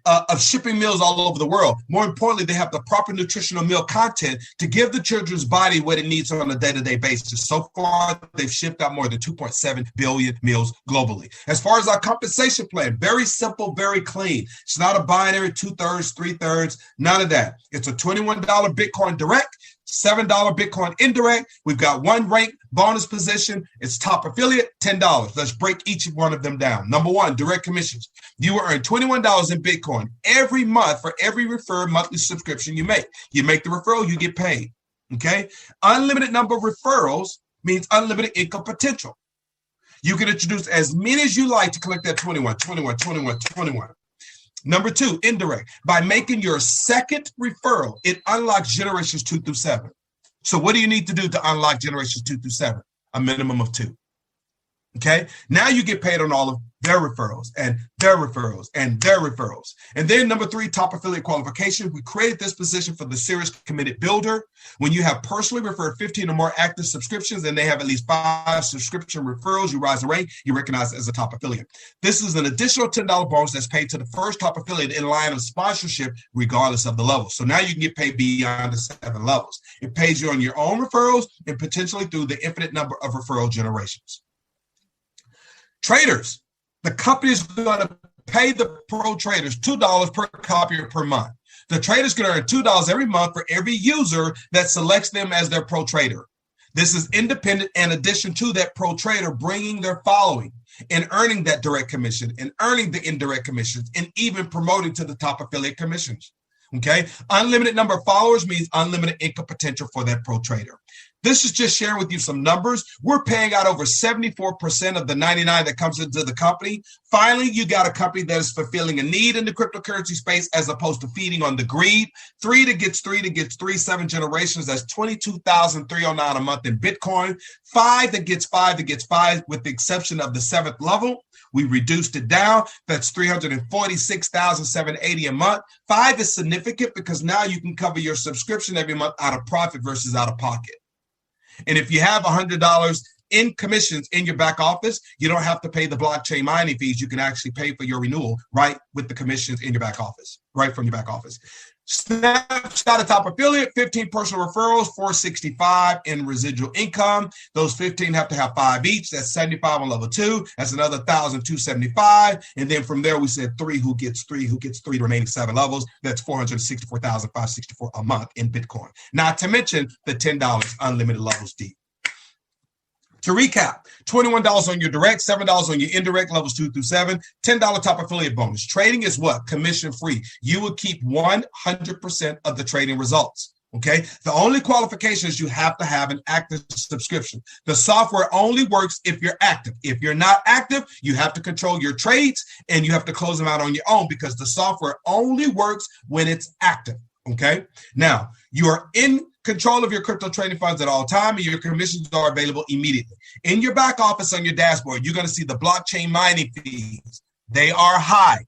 [SPEAKER 3] of shipping meals all over the world. More importantly, they have the proper nutritional meal content to give the children's body what it needs on a day-to-day basis. So far, they've shipped out more than 2.7 billion meals globally. As far as our compensation plan, very simple, very clean. It's not a binary 2/3, 3/3, none of that. It's a $21 Bitcoin direct, $7 Bitcoin indirect. We've got 1 rank bonus position. It's top affiliate, $10. Let's break each one of them down. Number 1, direct commissions. You will earn $21 in Bitcoin every month for every referred monthly subscription you make. You make the referral, you get paid. Okay? Unlimited number of referrals means unlimited income potential. You can introduce as many as you like to collect that 21. Number 2, indirect. By making your second referral, it unlocks generations 2 through 7. So what do you need to do to unlock generations 2 through 7? A minimum of 2. Okay? Now you get paid on all of their referrals and their referrals and their referrals. And then number 3, top affiliate qualification. We created this position for the serious committed builder. When you have personally referred 15 or more active subscriptions and they have at least 5 subscription referrals, you rise a rank, you're recognized as a top affiliate. This is an additional $10 bonus that's paid to the first top affiliate in line of sponsorship, regardless of the level. So now you can get paid beyond the 7 levels. It pays you on your own referrals and potentially through the infinite number of referral generations. Traders. The company is going to pay the pro traders $2 per copier per month. The traders can earn $2 every month for every user that selects them as their pro trader. This is independent in addition to that pro trader bringing their following and earning that direct commission and earning the indirect commissions and even promoting to the top affiliate commissions. Okay. Unlimited number of followers means unlimited income potential for that pro trader. This is just sharing with you some numbers. We're paying out over 74% of the 99 that comes into the company. Finally, you got a company that is fulfilling a need in the cryptocurrency space as opposed to feeding on the greed. 3 that gets 3, 7 generations. That's $22,309 a month in Bitcoin. 5 that gets 5 with the exception of the 7th level. We reduced it down. That's $346,780 a month. 5 is significant because now you can cover your subscription every month out of profit versus out of pocket. And if you have $100 in commissions in your back office, you don't have to pay the blockchain mining fees. You can actually pay for your renewal right with the commissions in your back office, right from your back office. Snapshot of top affiliate, 15 personal referrals, 465 in residual income. Those 15 have to have 5 each. That's 75 on level 2. That's another 1,275. And then from there, we said 3 who gets 3, the remaining 7 levels. That's 464,564 a month in Bitcoin. Not to mention the $10 unlimited levels deep. To recap, $21 on your direct, $7 on your indirect, levels 2 through 7, $10 top affiliate bonus. Trading is what? Commission free. You will keep 100% of the trading results. Okay. The only qualification is you have to have an active subscription. The software only works if you're active. If you're not active, you have to control your trades and you have to close them out on your own because the software only works when it's active. Okay. Now you are in control of your crypto trading funds at all time, and your commissions are available immediately. In your back office on your dashboard, you're going to see the blockchain mining fees. They are high.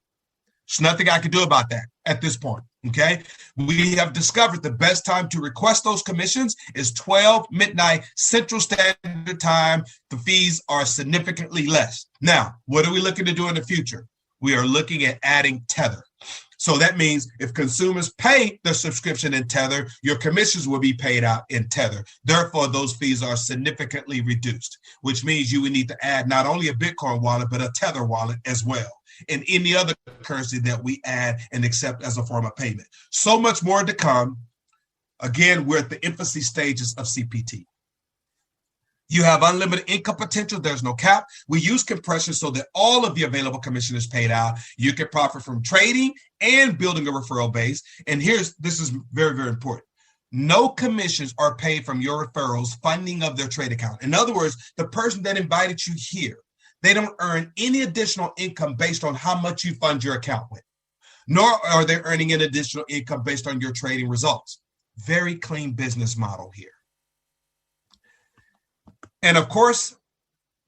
[SPEAKER 3] There's nothing I can do about that at this point, okay? We have discovered the best time to request those commissions is 12 midnight Central Standard Time. The fees are significantly less. Now, what are we looking to do in the future? We are looking at adding Tether. So that means if consumers pay their subscription in Tether, your commissions will be paid out in Tether. Therefore, those fees are significantly reduced, which means you would need to add not only a Bitcoin wallet, but a Tether wallet as well, and any other currency that we add and accept as a form of payment. So much more to come. Again, we're at the infancy stages of CPT. You have unlimited income potential. There's no cap. We use compression so that all of the available commission is paid out. You can profit from trading and building a referral base. And this is very, very important. No commissions are paid from your referrals funding of their trade account. In other words, the person that invited you here, they don't earn any additional income based on how much you fund your account with, nor are they earning an additional income based on your trading results. Very clean business model here. And of course,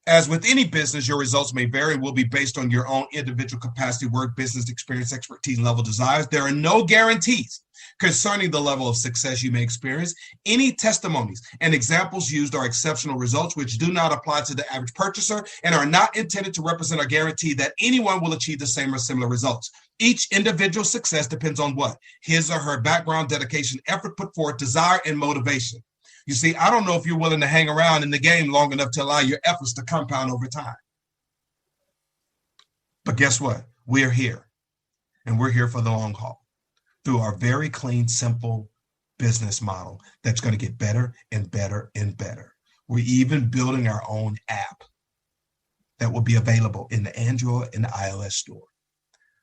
[SPEAKER 3] as with any business, your results may vary and will be based on your own individual capacity, work, business experience, expertise, and level desires. There are no guarantees concerning the level of success you may experience. Any testimonies and examples used are exceptional results, which do not apply to the average purchaser and are not intended to represent or guarantee that anyone will achieve the same or similar results. Each individual success depends on what? His or her background, dedication, effort put forth, desire, and motivation. You see, I don't know if you're willing to hang around in the game long enough to allow your efforts to compound over time. But guess what? We're here, and we're here for the long haul through our very clean, simple business model that's going to get better and better and better. We're even building our own app that will be available in the Android and the iOS store.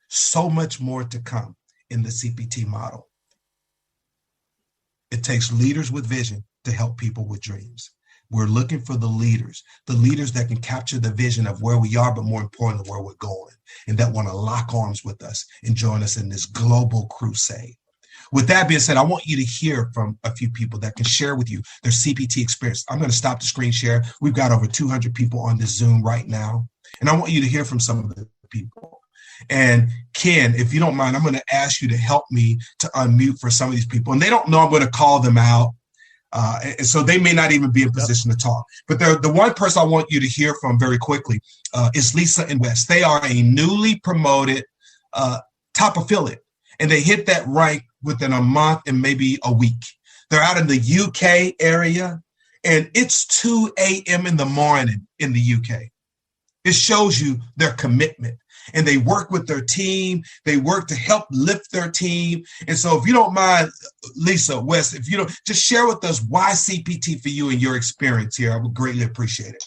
[SPEAKER 3] So much more to come in the CPT model. It takes leaders with vision to help people with dreams. We're looking for the leaders that can capture the vision of where we are, but more importantly, where we're going, and that want to lock arms with us and join us in this global crusade. With that being said, I want you to hear from a few people that can share with you their CPT experience. I'm going to stop the screen share. We've got over 200 people on this Zoom right now, and I want you to hear from some of the people. And Ken, if you don't mind, I'm going to ask you to help me to unmute for some of these people. And they don't know I'm going to call them out. And so they may not even be in position to talk. But the one person I want you to hear from very quickly is Lisa and Wes. They are a newly promoted top affiliate, and they hit that rank within a month and maybe a week. They're out in the UK area, and it's 2 a.m. in the morning in the UK. It shows you their commitment. And they work with their team. They work to help lift their team. And so if you don't mind, Lisa, Wes, if you don't, just share with us why CPT for you and your experience here. I would greatly appreciate it.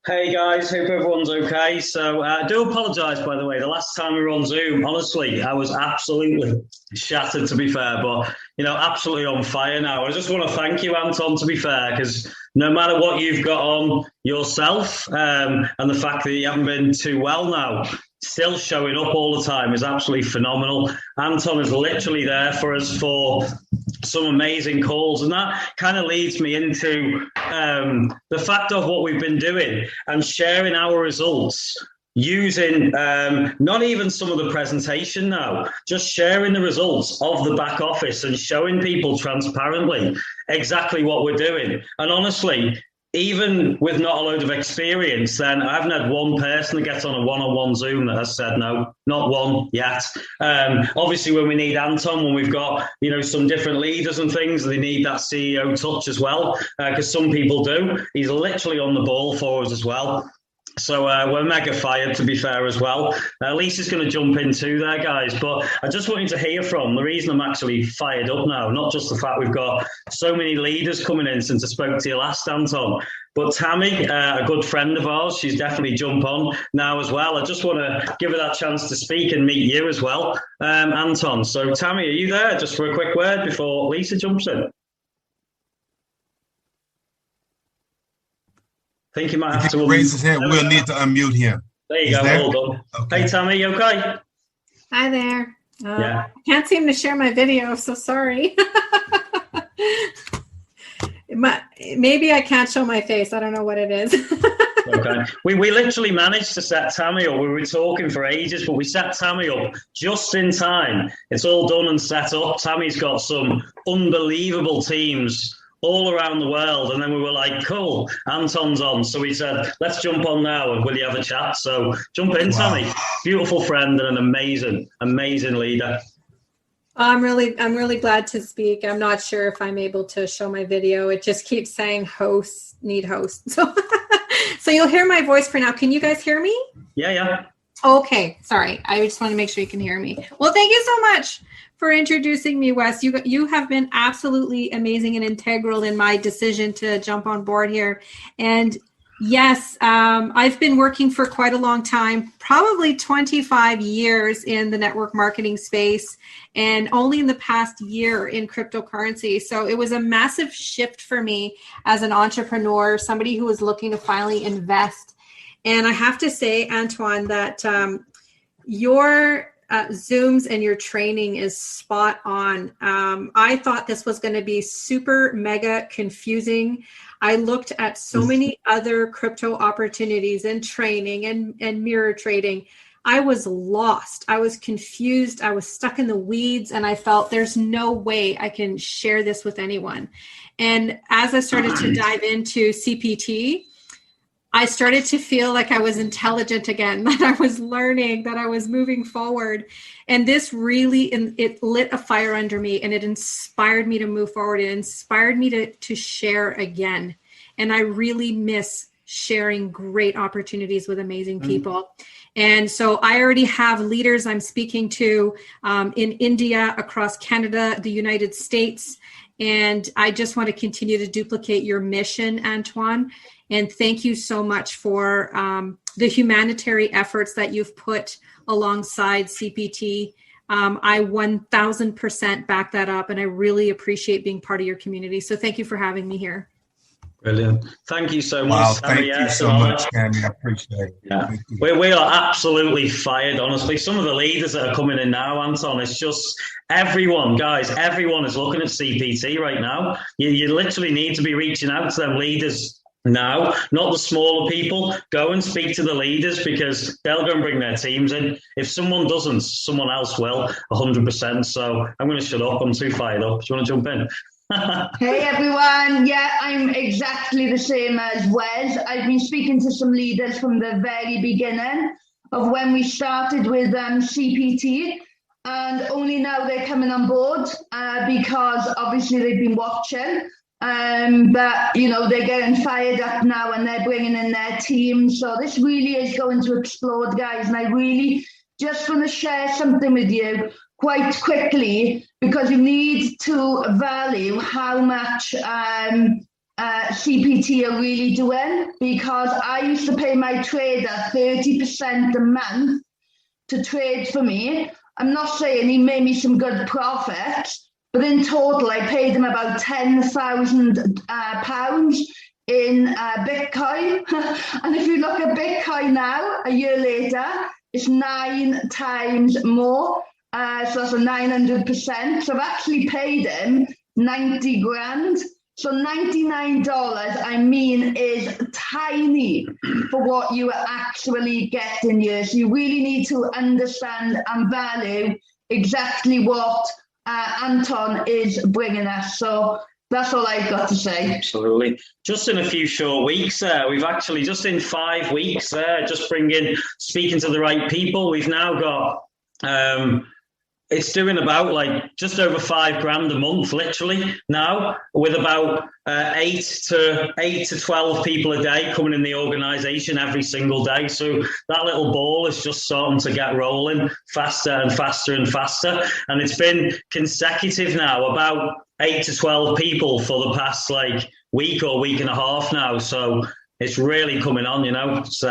[SPEAKER 4] Hey guys, hope everyone's okay. So I do apologize, by the way. The last time we were on Zoom, honestly, I was absolutely shattered, to be fair, but absolutely on fire now. I just want to thank you, Anton, to be fair, because no matter what you've got on yourself, and the fact that you haven't been too well now, still showing up all the time is absolutely phenomenal. Anton is literally there for us for some amazing calls, and that kind of leads me into the fact of what we've been doing and sharing our results using not even some of the presentation now, just sharing the results of the back office and showing people transparently exactly what we're doing. And honestly, even with not a load of experience, then I haven't had one person that gets on a one-on-one Zoom that has said no, not one yet. Obviously, when we need Anton, when we've got, you know, some different leaders and things, they need that CEO touch as well, because some people do. He's literally on the ball for us as well. So we're mega fired, to be fair, as well. Lisa's going to jump in too there, guys. But I just want you to hear from the reason I'm actually fired up now, not just the fact we've got so many leaders coming in since I spoke to you last, Anton, but Tammy, a good friend of ours, she's definitely jump on now as well. I just want to give her that chance to speak and meet you as well, Anton. So Tammy, are you there just for a quick word before Lisa jumps in? I think he might have to
[SPEAKER 3] raise his hand. We'll need to unmute him.
[SPEAKER 4] There you go. Hold on. Okay. Hey, Tammy, you okay?
[SPEAKER 5] Hi there.
[SPEAKER 4] Yeah.
[SPEAKER 5] I can't seem to share my video, so sorry. Maybe I can't show my face. I don't know what it is.
[SPEAKER 4] Okay. We literally managed to set Tammy up. We were talking for ages, but we set Tammy up just in time. It's all done and set up. Tammy's got some unbelievable teams all around the world, and then we were like, cool, Anton's on, so we said, let's jump on now and will you have a chat? So jump in. Wow. Tammy, beautiful friend and an amazing leader.
[SPEAKER 5] I'm really glad to speak. I'm not sure if I'm able to show my video. It just keeps saying hosts need hosts. So you'll hear my voice for now. Can you guys hear me?
[SPEAKER 4] Yeah.
[SPEAKER 5] Okay, sorry, I just want to make sure you can hear me. Well, thank you so much for introducing me, Wes. You have been absolutely amazing and integral in my decision to jump on board here. And yes, I've been working for quite a long time, probably 25 years in the network marketing space, and only in the past year in cryptocurrency. So it was a massive shift for me as an entrepreneur, somebody who was looking to finally invest. And I have to say, Antoine, that your Zooms and your training is spot on. I thought this was going to be super mega confusing. I looked at so many other crypto opportunities and training and mirror trading. I was lost. I was confused. I was stuck in the weeds, and I felt there's no way I can share this with anyone. And as I started to dive into CPT, I started to feel like I was intelligent again, that I was learning, that I was moving forward. And this really, it lit a fire under me, and it inspired me to move forward. It inspired me to share again. And I really miss sharing great opportunities with amazing people. And so I already have leaders I'm speaking to in India, across Canada, the United States. And I just want to continue to duplicate your mission, Antoine. And thank you so much for the humanitarian efforts that you've put alongside CPT. I 1000% back that up, and I really appreciate being part of your community. So thank you for having me here.
[SPEAKER 4] Brilliant. Thank you so much.
[SPEAKER 3] Wow, thank you so much, Cammy. I appreciate it.
[SPEAKER 4] Yeah. We are absolutely fired, honestly. Some of the leaders that are coming in now, Anton, it's just everyone, guys, everyone is looking at CPT right now. You literally need to be reaching out to them leaders now, not the smaller people. Go and speak to the leaders, because they'll go and bring their teams in. If someone doesn't, someone else will, 100%. So I'm going to shut up. I'm too fired up. Do you want to jump in?
[SPEAKER 6] Hey everyone, yeah, I'm exactly the same as Wes. I've been speaking to some leaders from the very beginning of when we started with CPT, and only now they're coming on board because obviously they've been watching, but you know, they're getting fired up now and they're bringing in their team. So this really is going to explode, guys, and I really just want to share something with you quite quickly, because you need to value how much CPT are really doing, because I used to pay my trader 30% a month to trade for me. I'm not saying he made me some good profits, but in total I paid him about £10,000 in Bitcoin. And if you look at Bitcoin now, a year later, it's 9 times more. So that's a 900%. So I've actually paid him 90 grand So $99, I mean, is tiny for what you are actually getting here. So you really need to understand and value exactly what Anton is bringing us. So that's all I've got to say.
[SPEAKER 4] Absolutely. Just in a few short weeks, we've actually, just in 5 weeks, just speaking to the right people, we've now got, it's doing about like just over $5,000 a month, literally now, with about 8 to 12 people a day coming in the organization every single day. So that little ball is just starting to get rolling faster and faster and faster. And it's been consecutive now, about 8 to 12 people for the past like week or week and a half now. So it's really coming on, It's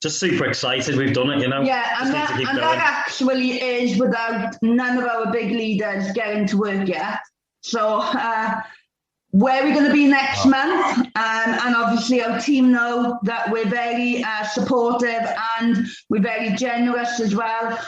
[SPEAKER 4] just super excited we've done it,
[SPEAKER 6] Yeah, and that actually is without none of our big leaders getting to work yet. So where we're going to be next month, and obviously our team know that we're very supportive and we're very generous as well.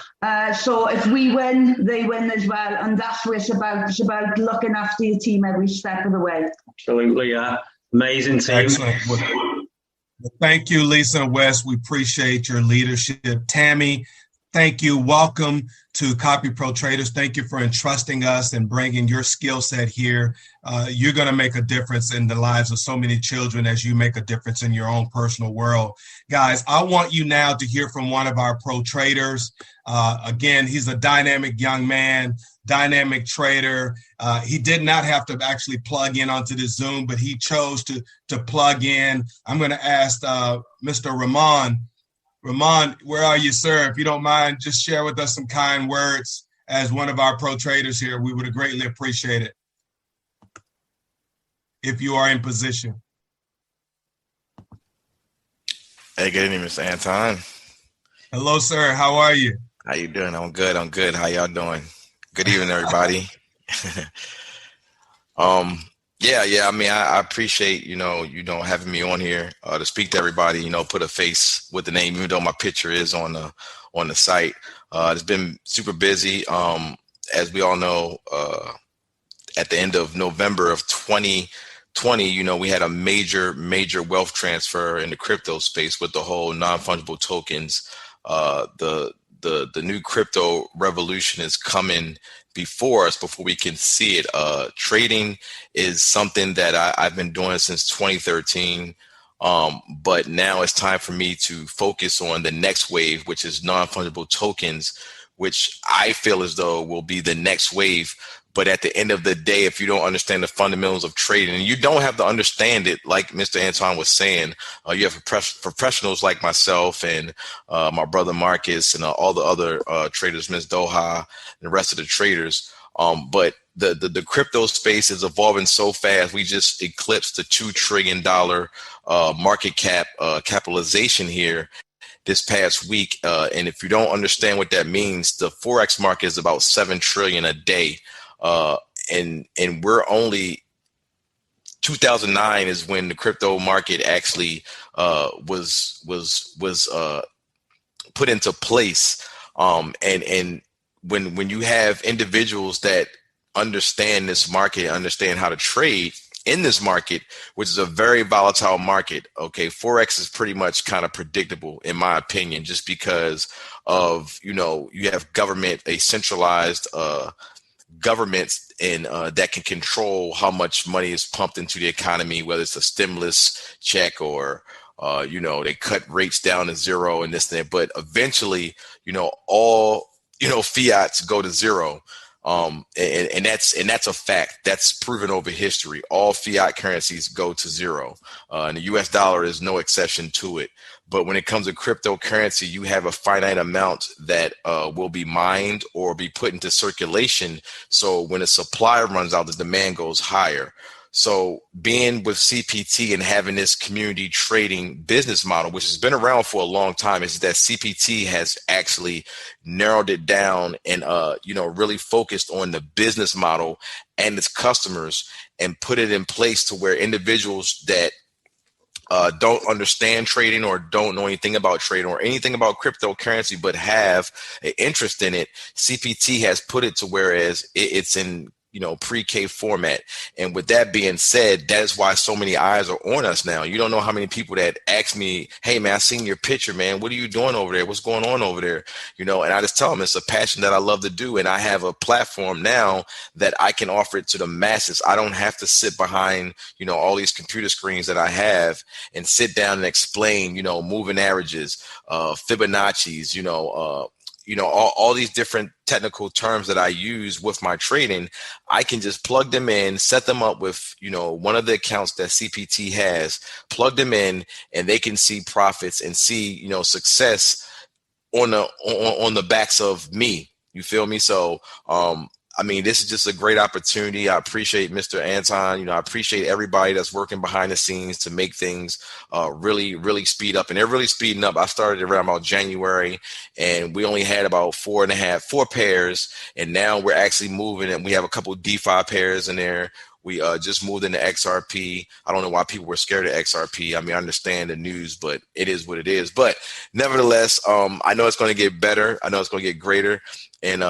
[SPEAKER 6] So if we win, they win as well, and that's what it's about. It's about looking after your team every step of the way.
[SPEAKER 4] Absolutely, yeah. Amazing team.
[SPEAKER 3] Excellent. Well, thank you, Lisa and Wes. We appreciate your leadership. Tammy, thank you. Welcome to CopyPro Traders. Thank you for entrusting us and bringing your skill set here. You're going to make a difference in the lives of so many children as you make a difference in your own personal world. Guys, I want you now to hear from one of our pro traders. Again, he's a dynamic young man, dynamic trader. He did not have to actually plug in onto the Zoom, but he chose to plug in. I'm going to ask Mr. Ramon. Ramon, where are you, sir? If you don't mind, just share with us some kind words as one of our pro traders here. We would greatly appreciate it if you are in position.
[SPEAKER 7] Hey, good evening, Mr. Anton.
[SPEAKER 3] Hello, sir. How are you?
[SPEAKER 7] How you doing? I'm good. How y'all doing? Good evening, everybody. Yeah. I mean, I appreciate, having me on here to speak to everybody, put a face with the name, even though my picture is on the site. It's been super busy. As we all know, at the end of November of 2020, we had a major wealth transfer in the crypto space with the whole non-fungible tokens. The new crypto revolution is coming before us before we can see it. Trading is something that I've been doing since 2013. But now it's time for me to focus on the next wave, which is non-fungible tokens, which I feel as though will be the next wave. But at the end of the day, if you don't understand the fundamentals of trading, and you don't have to understand it, like Mr. Anton was saying, you have professionals like myself and my brother Marcus and all the other traders, Ms. Doha, and the rest of the traders. But the crypto space is evolving so fast. We just eclipsed the $2 trillion market capitalization here this past week. And if you don't understand what that means, the Forex market is about 7 trillion a day. And we're only 2009 is when the crypto market actually was put into place. And when you have individuals that understand this market, understand how to trade in this market, which is a very volatile market. Okay, Forex is pretty much kind of predictable in my opinion, just because of, you have a centralized governments and that can control how much money is pumped into the economy, whether it's a stimulus check or they cut rates down to zero and this and that. But eventually, all fiats go to zero. And that's a fact. That's proven over history. All fiat currencies go to zero. And the US dollar is no exception to it. But when it comes to cryptocurrency, you have a finite amount that will be mined or be put into circulation. So when the supply runs out, the demand goes higher. So being with CPT and having this community trading business model, which has been around for a long time, is that CPT has actually narrowed it down and, really focused on the business model and its customers and put it in place to where individuals that don't understand trading or don't know anything about trading or anything about cryptocurrency but have an interest in it, CPT has put it to whereas it's in pre-K format. And with that being said, that is why so many eyes are on us now. You don't know how many people that ask me, hey man, I seen your picture, man. What are you doing over there? What's going on over there? And I just tell them it's a passion that I love to do. And I have a platform now that I can offer it to the masses. I don't have to sit behind, all these computer screens that I have and sit down and explain, moving averages, Fibonacci's, all these different technical terms that I use with my trading. I can just plug them in, set them up with, one of the accounts that CPT has, plug them in, and they can see profits and see, success on the backs of me. You feel me? So, this is just a great opportunity. I appreciate Mr. Anton. I appreciate everybody that's working behind the scenes to make things really, really speed up. And they're really speeding up. I started around about January, and we only had about 4 pairs. And now we're actually moving, and we have a couple DeFi pairs in there. We just moved into XRP. I don't know why people were scared of XRP. I understand the news, but it is what it is. But nevertheless, I know it's going to get better. I know it's going to get greater. And,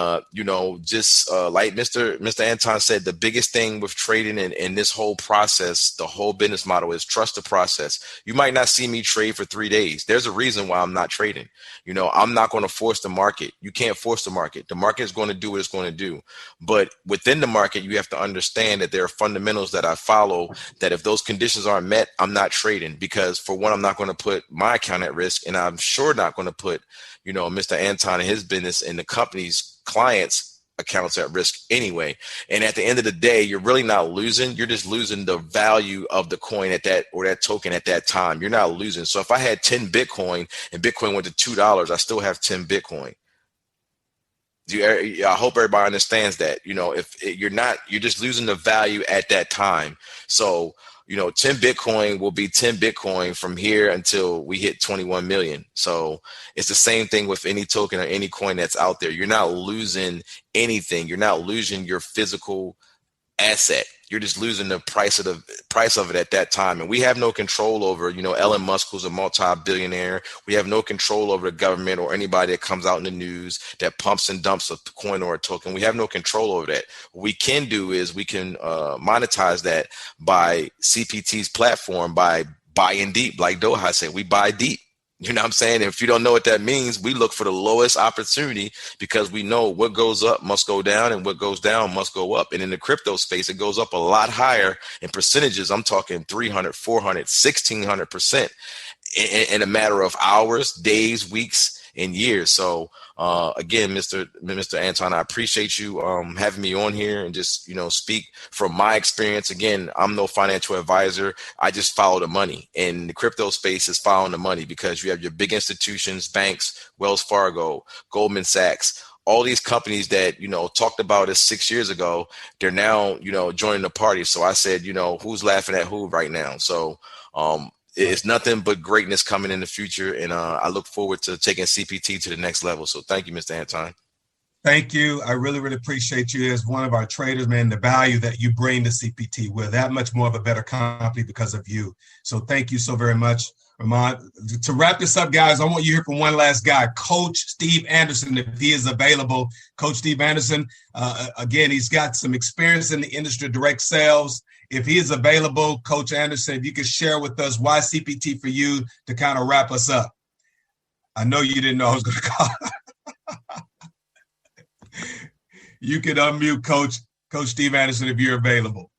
[SPEAKER 7] just like Mr. Anton said, the biggest thing with trading and this whole process, the whole business model is trust the process. You might not see me trade for 3 days. There's a reason why I'm not trading. I'm not going to force the market. You can't force the market. The market is going to do what it's going to do. But within the market, you have to understand that there are fundamentals that I follow, that if those conditions aren't met, I'm not trading. Because for one, I'm not going to put my account at risk, and I'm sure not going to put Mr. Anton and his business and the company's clients' accounts at risk anyway. And at the end of the day, you're really not losing. You're just losing the value of the coin that token at that time. You're not losing. So if I had 10 Bitcoin and Bitcoin went to $2, I still have 10 Bitcoin. I hope everybody understands that. If you're just losing the value at that time. So 10 Bitcoin will be 10 Bitcoin from here until we hit 21 million. So it's the same thing with any token or any coin that's out there. You're not losing anything. You're not losing your physical asset. You're just losing the price of it at that time. And we have no control over, Elon Musk, who's a multi-billionaire. We have no control over the government or anybody that comes out in the news that pumps and dumps a coin or a token. We have no control over that. What we can do is we can monetize that by CPT's platform, by buying deep. Like Doha said, we buy deep. You know what I'm saying? If you don't know what that means, we look for the lowest opportunity, because we know what goes up must go down and what goes down must go up. And in the crypto space, it goes up a lot higher in percentages. I'm talking 300, 400, 1600% in a matter of hours, days, weeks, and years. So again, Mr. Anton, I appreciate you having me on here and just speak from my experience. Again, I'm no financial advisor. I just follow the money, and the crypto space is following the money, because you have your big institutions, banks, Wells Fargo, Goldman Sachs, all these companies that talked about us 6 years ago. They're now joining the party. So I said, who's laughing at who right now? So it's nothing but greatness coming in the future. And I look forward to taking CPT to the next level. So thank you, Mr. Anton.
[SPEAKER 3] Thank you. I really, really appreciate you as one of our traders, man, the value that you bring to CPT. We're that much more of a better company because of you. So thank you so very much, Ramon. To wrap this up, guys, I want you to hear from one last guy, Coach Steve Anderson, if he is available. Coach Steve Anderson, again, he's got some experience in the industry, direct sales. If he is available, Coach Anderson, if you could share with us why CPT for you to kind of wrap us up. I know you didn't know I was going to call. You can unmute Coach Steve Anderson if you're available.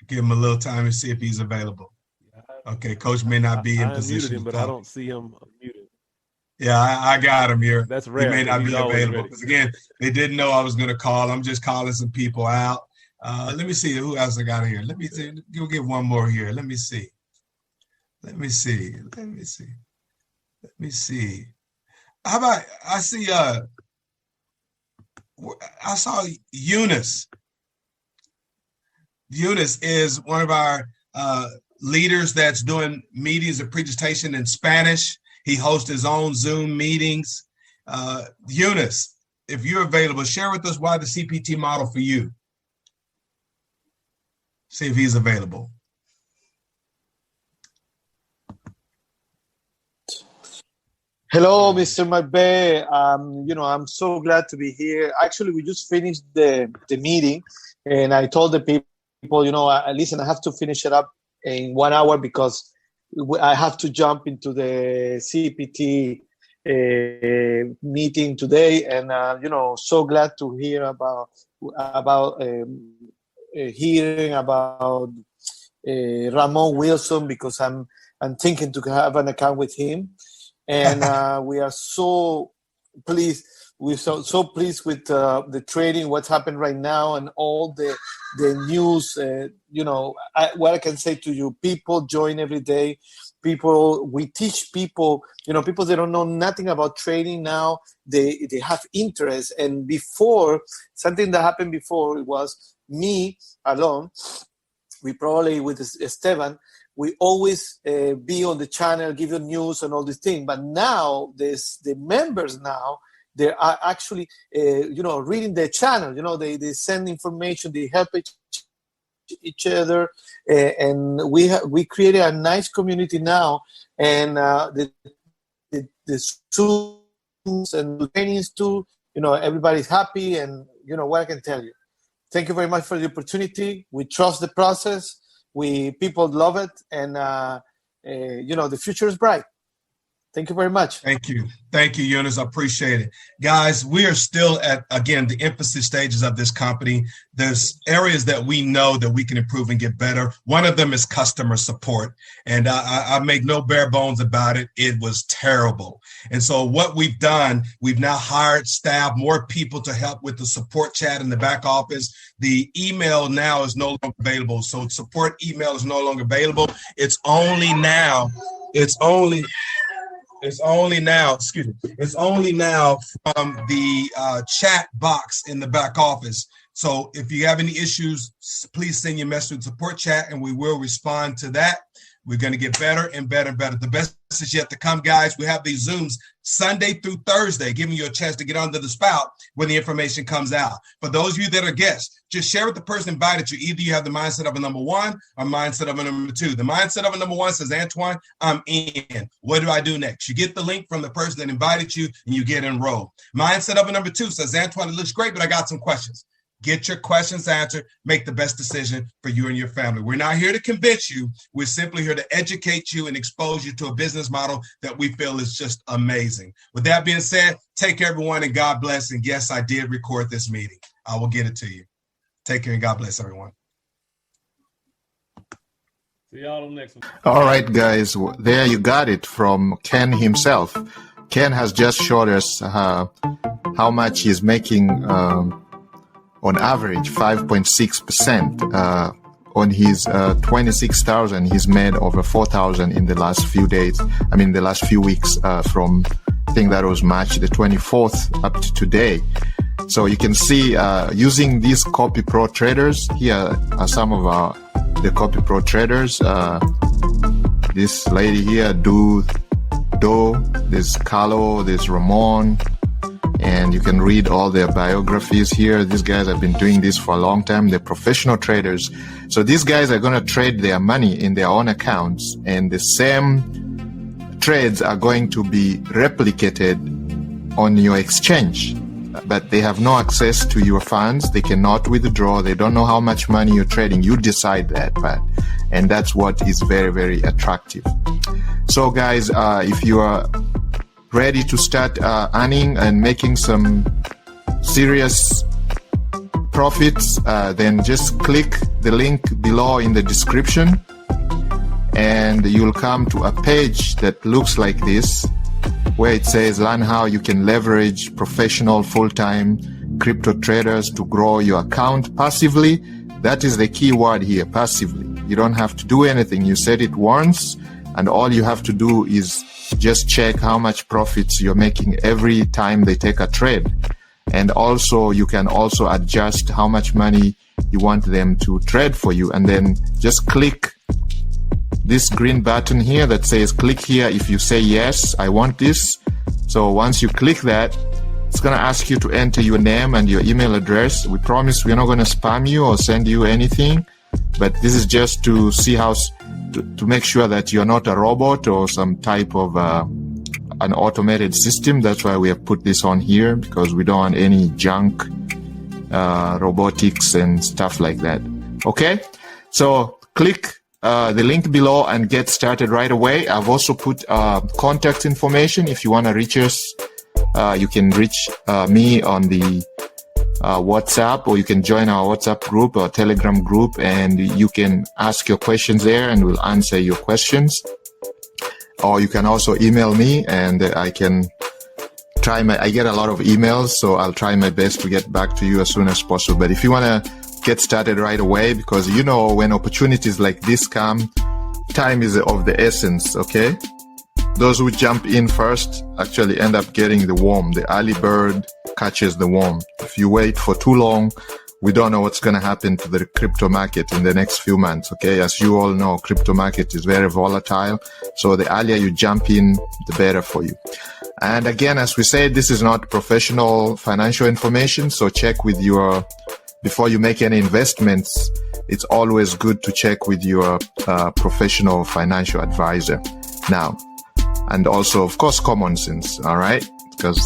[SPEAKER 3] Give him a little time and see if he's available. Okay, Coach may not be in position.
[SPEAKER 2] Him, but I don't see him muted.
[SPEAKER 3] Yeah, I got him here.
[SPEAKER 2] That's rare.
[SPEAKER 3] He may not be available because, again, they didn't know I was going to call. I'm just calling some people out. Let me see who else I got here. Let me see. You'll get one more here. Let me see. How about I saw Eunice. Eunice is one of our leaders that's doing meetings and presentation in Spanish. He hosts his own Zoom meetings. Eunice, if you're available, share with us why the CPT model for you. See if he's available.
[SPEAKER 8] Hello, Mr. McVeigh. I'm so glad to be here. Actually, we just finished the meeting, and I told the people, listen, I have to finish it up in 1 hour because I have to jump into the CPT meeting today, and so glad to hear about hearing about Ramon Wilson, because I'm thinking to have an account with him. And we are so pleased. We're so pleased with the trading, what's happened right now, and all the news. What I can say to you, people join every day. We teach people. People that don't know nothing about trading now, they have interest. And before, something that happened before, it was me alone. We probably with Esteban. We always be on the channel, give you news and all these things. But now the members now, they are actually, reading the channel. They send information, they help each other, and we created a nice community now. And the students and the trainings too, everybody's happy. And what I can tell you. Thank you very much for the opportunity. We trust the process. People love it, and the future is bright. Thank you very much.
[SPEAKER 3] Thank you, Yunus. I appreciate it, guys. We are still at, again, the infancy stages of this company. There's areas that we know that we can improve and get better. One of them is customer support, and I make no bare bones about it. It was terrible, and so what we've done, we've now hired staff, more people to help with the support chat in the back office. The email now is no longer available, so support email is no longer available. It's only now from the chat box in the back office. So if you have any issues, please send your message to support chat, and we will respond to that. We're going to get better and better and better. The best is yet to come, guys. We have these Zooms Sunday through Thursday, giving you a chance to get under the spout when the information comes out. For those of you that are guests, just share with the person who invited you. Either you have the mindset of a number one or mindset of a number two. The mindset of a number one says, Antoine, I'm in. What do I do next? You get the link from the person that invited you, and you get enrolled. Mindset of a number two says, Antoine, it looks great, but I got some questions. Get your questions answered. Make the best decision for you and your family. We're not here to convince you. We're simply here to educate you and expose you to a business model that we feel is just amazing. With that being said, take care, everyone, and God bless. And yes, I did record this meeting. I will get it to you. Take care and God bless, everyone.
[SPEAKER 2] See y'all on the next one.
[SPEAKER 1] All right, guys. There you got it from Ken himself. Ken has just showed us how much he's making on average, 5.6%. On his 26,000, he's made over 4,000 in the last few days. The last few weeks, from I think that was March the 24th up to today. So you can see using these CopyPro Traders. Here are some of the CopyPro Traders. This lady here, Do, there's Carlo, there's Ramon. And you can read all their biographies here. These guys have been doing this for a long time. They're professional traders. So these guys are going to trade their money in their own accounts, and the same trades are going to be replicated on your exchange. But they have no access to your funds. They cannot withdraw. They don't know how much money you're trading. You decide that, and that's what is very, very attractive. So guys, if you are ready to start earning and making some serious profits, then just click the link below in the description, and you'll come to a page that looks like this, where it says learn how you can leverage professional full-time crypto traders to grow your account passively. That is the key word here, passively. You don't have to do anything. You set it once, and all you have to do is just check how much profits you're making every time they take a trade. And also, you can also adjust how much money you want them to trade for you. And then just click this green button here that says click here if you say, yes, I want this. So once you click that, it's going to ask you to enter your name and your email address. We promise we're not going to spam you or send you anything, but this is just to see how to make sure that you're not a robot or some type of an automated system. That's why we have put this on here, because we don't want any junk, robotics and stuff like that. Okay, so click the link below and get started right away. I've also put contact information. If you want to reach us, you can reach me on the WhatsApp, or you can join our WhatsApp group or Telegram group, and you can ask your questions there and we'll answer your questions. Or you can also email me, and I can I get a lot of emails, so I'll try my best to get back to you as soon as possible. But if you want to get started right away, because you know when opportunities like this come, time is of the essence, okay? Those who jump in first actually end up getting the worm. The early bird catches the worm. If you wait for too long, we don't know what's going to happen to the crypto market in the next few months, okay? As you all know, crypto market is very volatile. So the earlier you jump in, the better for you. And again, as we said, this is not professional financial information. So check with before you make any investments, it's always good to check with your professional financial advisor. Now, and also, of course, common sense, all right? Because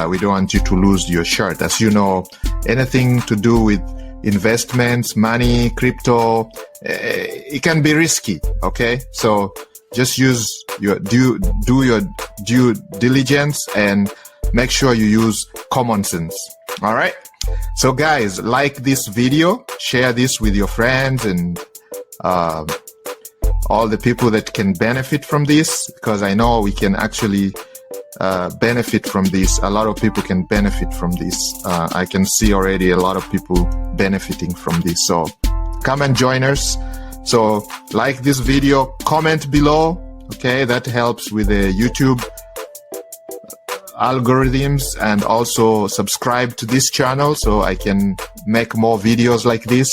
[SPEAKER 1] we don't want you to lose your shirt. As you know, anything to do with investments, money, crypto, it can be risky, okay? So just do your due diligence and make sure you use common sense, all right? So guys, like this video, share this with your friends and all the people that can benefit from this, because I know we can actually benefit from this. A lot of people can benefit from this. I can see already a lot of people benefiting from this. So come and join us. So like this video, comment below. Okay, that helps with the YouTube algorithms, and also subscribe to this channel so I can make more videos like this,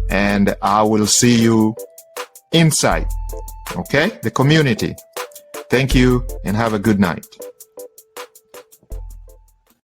[SPEAKER 1] and I will see you inside, okay, the community. Thank you and have a good night.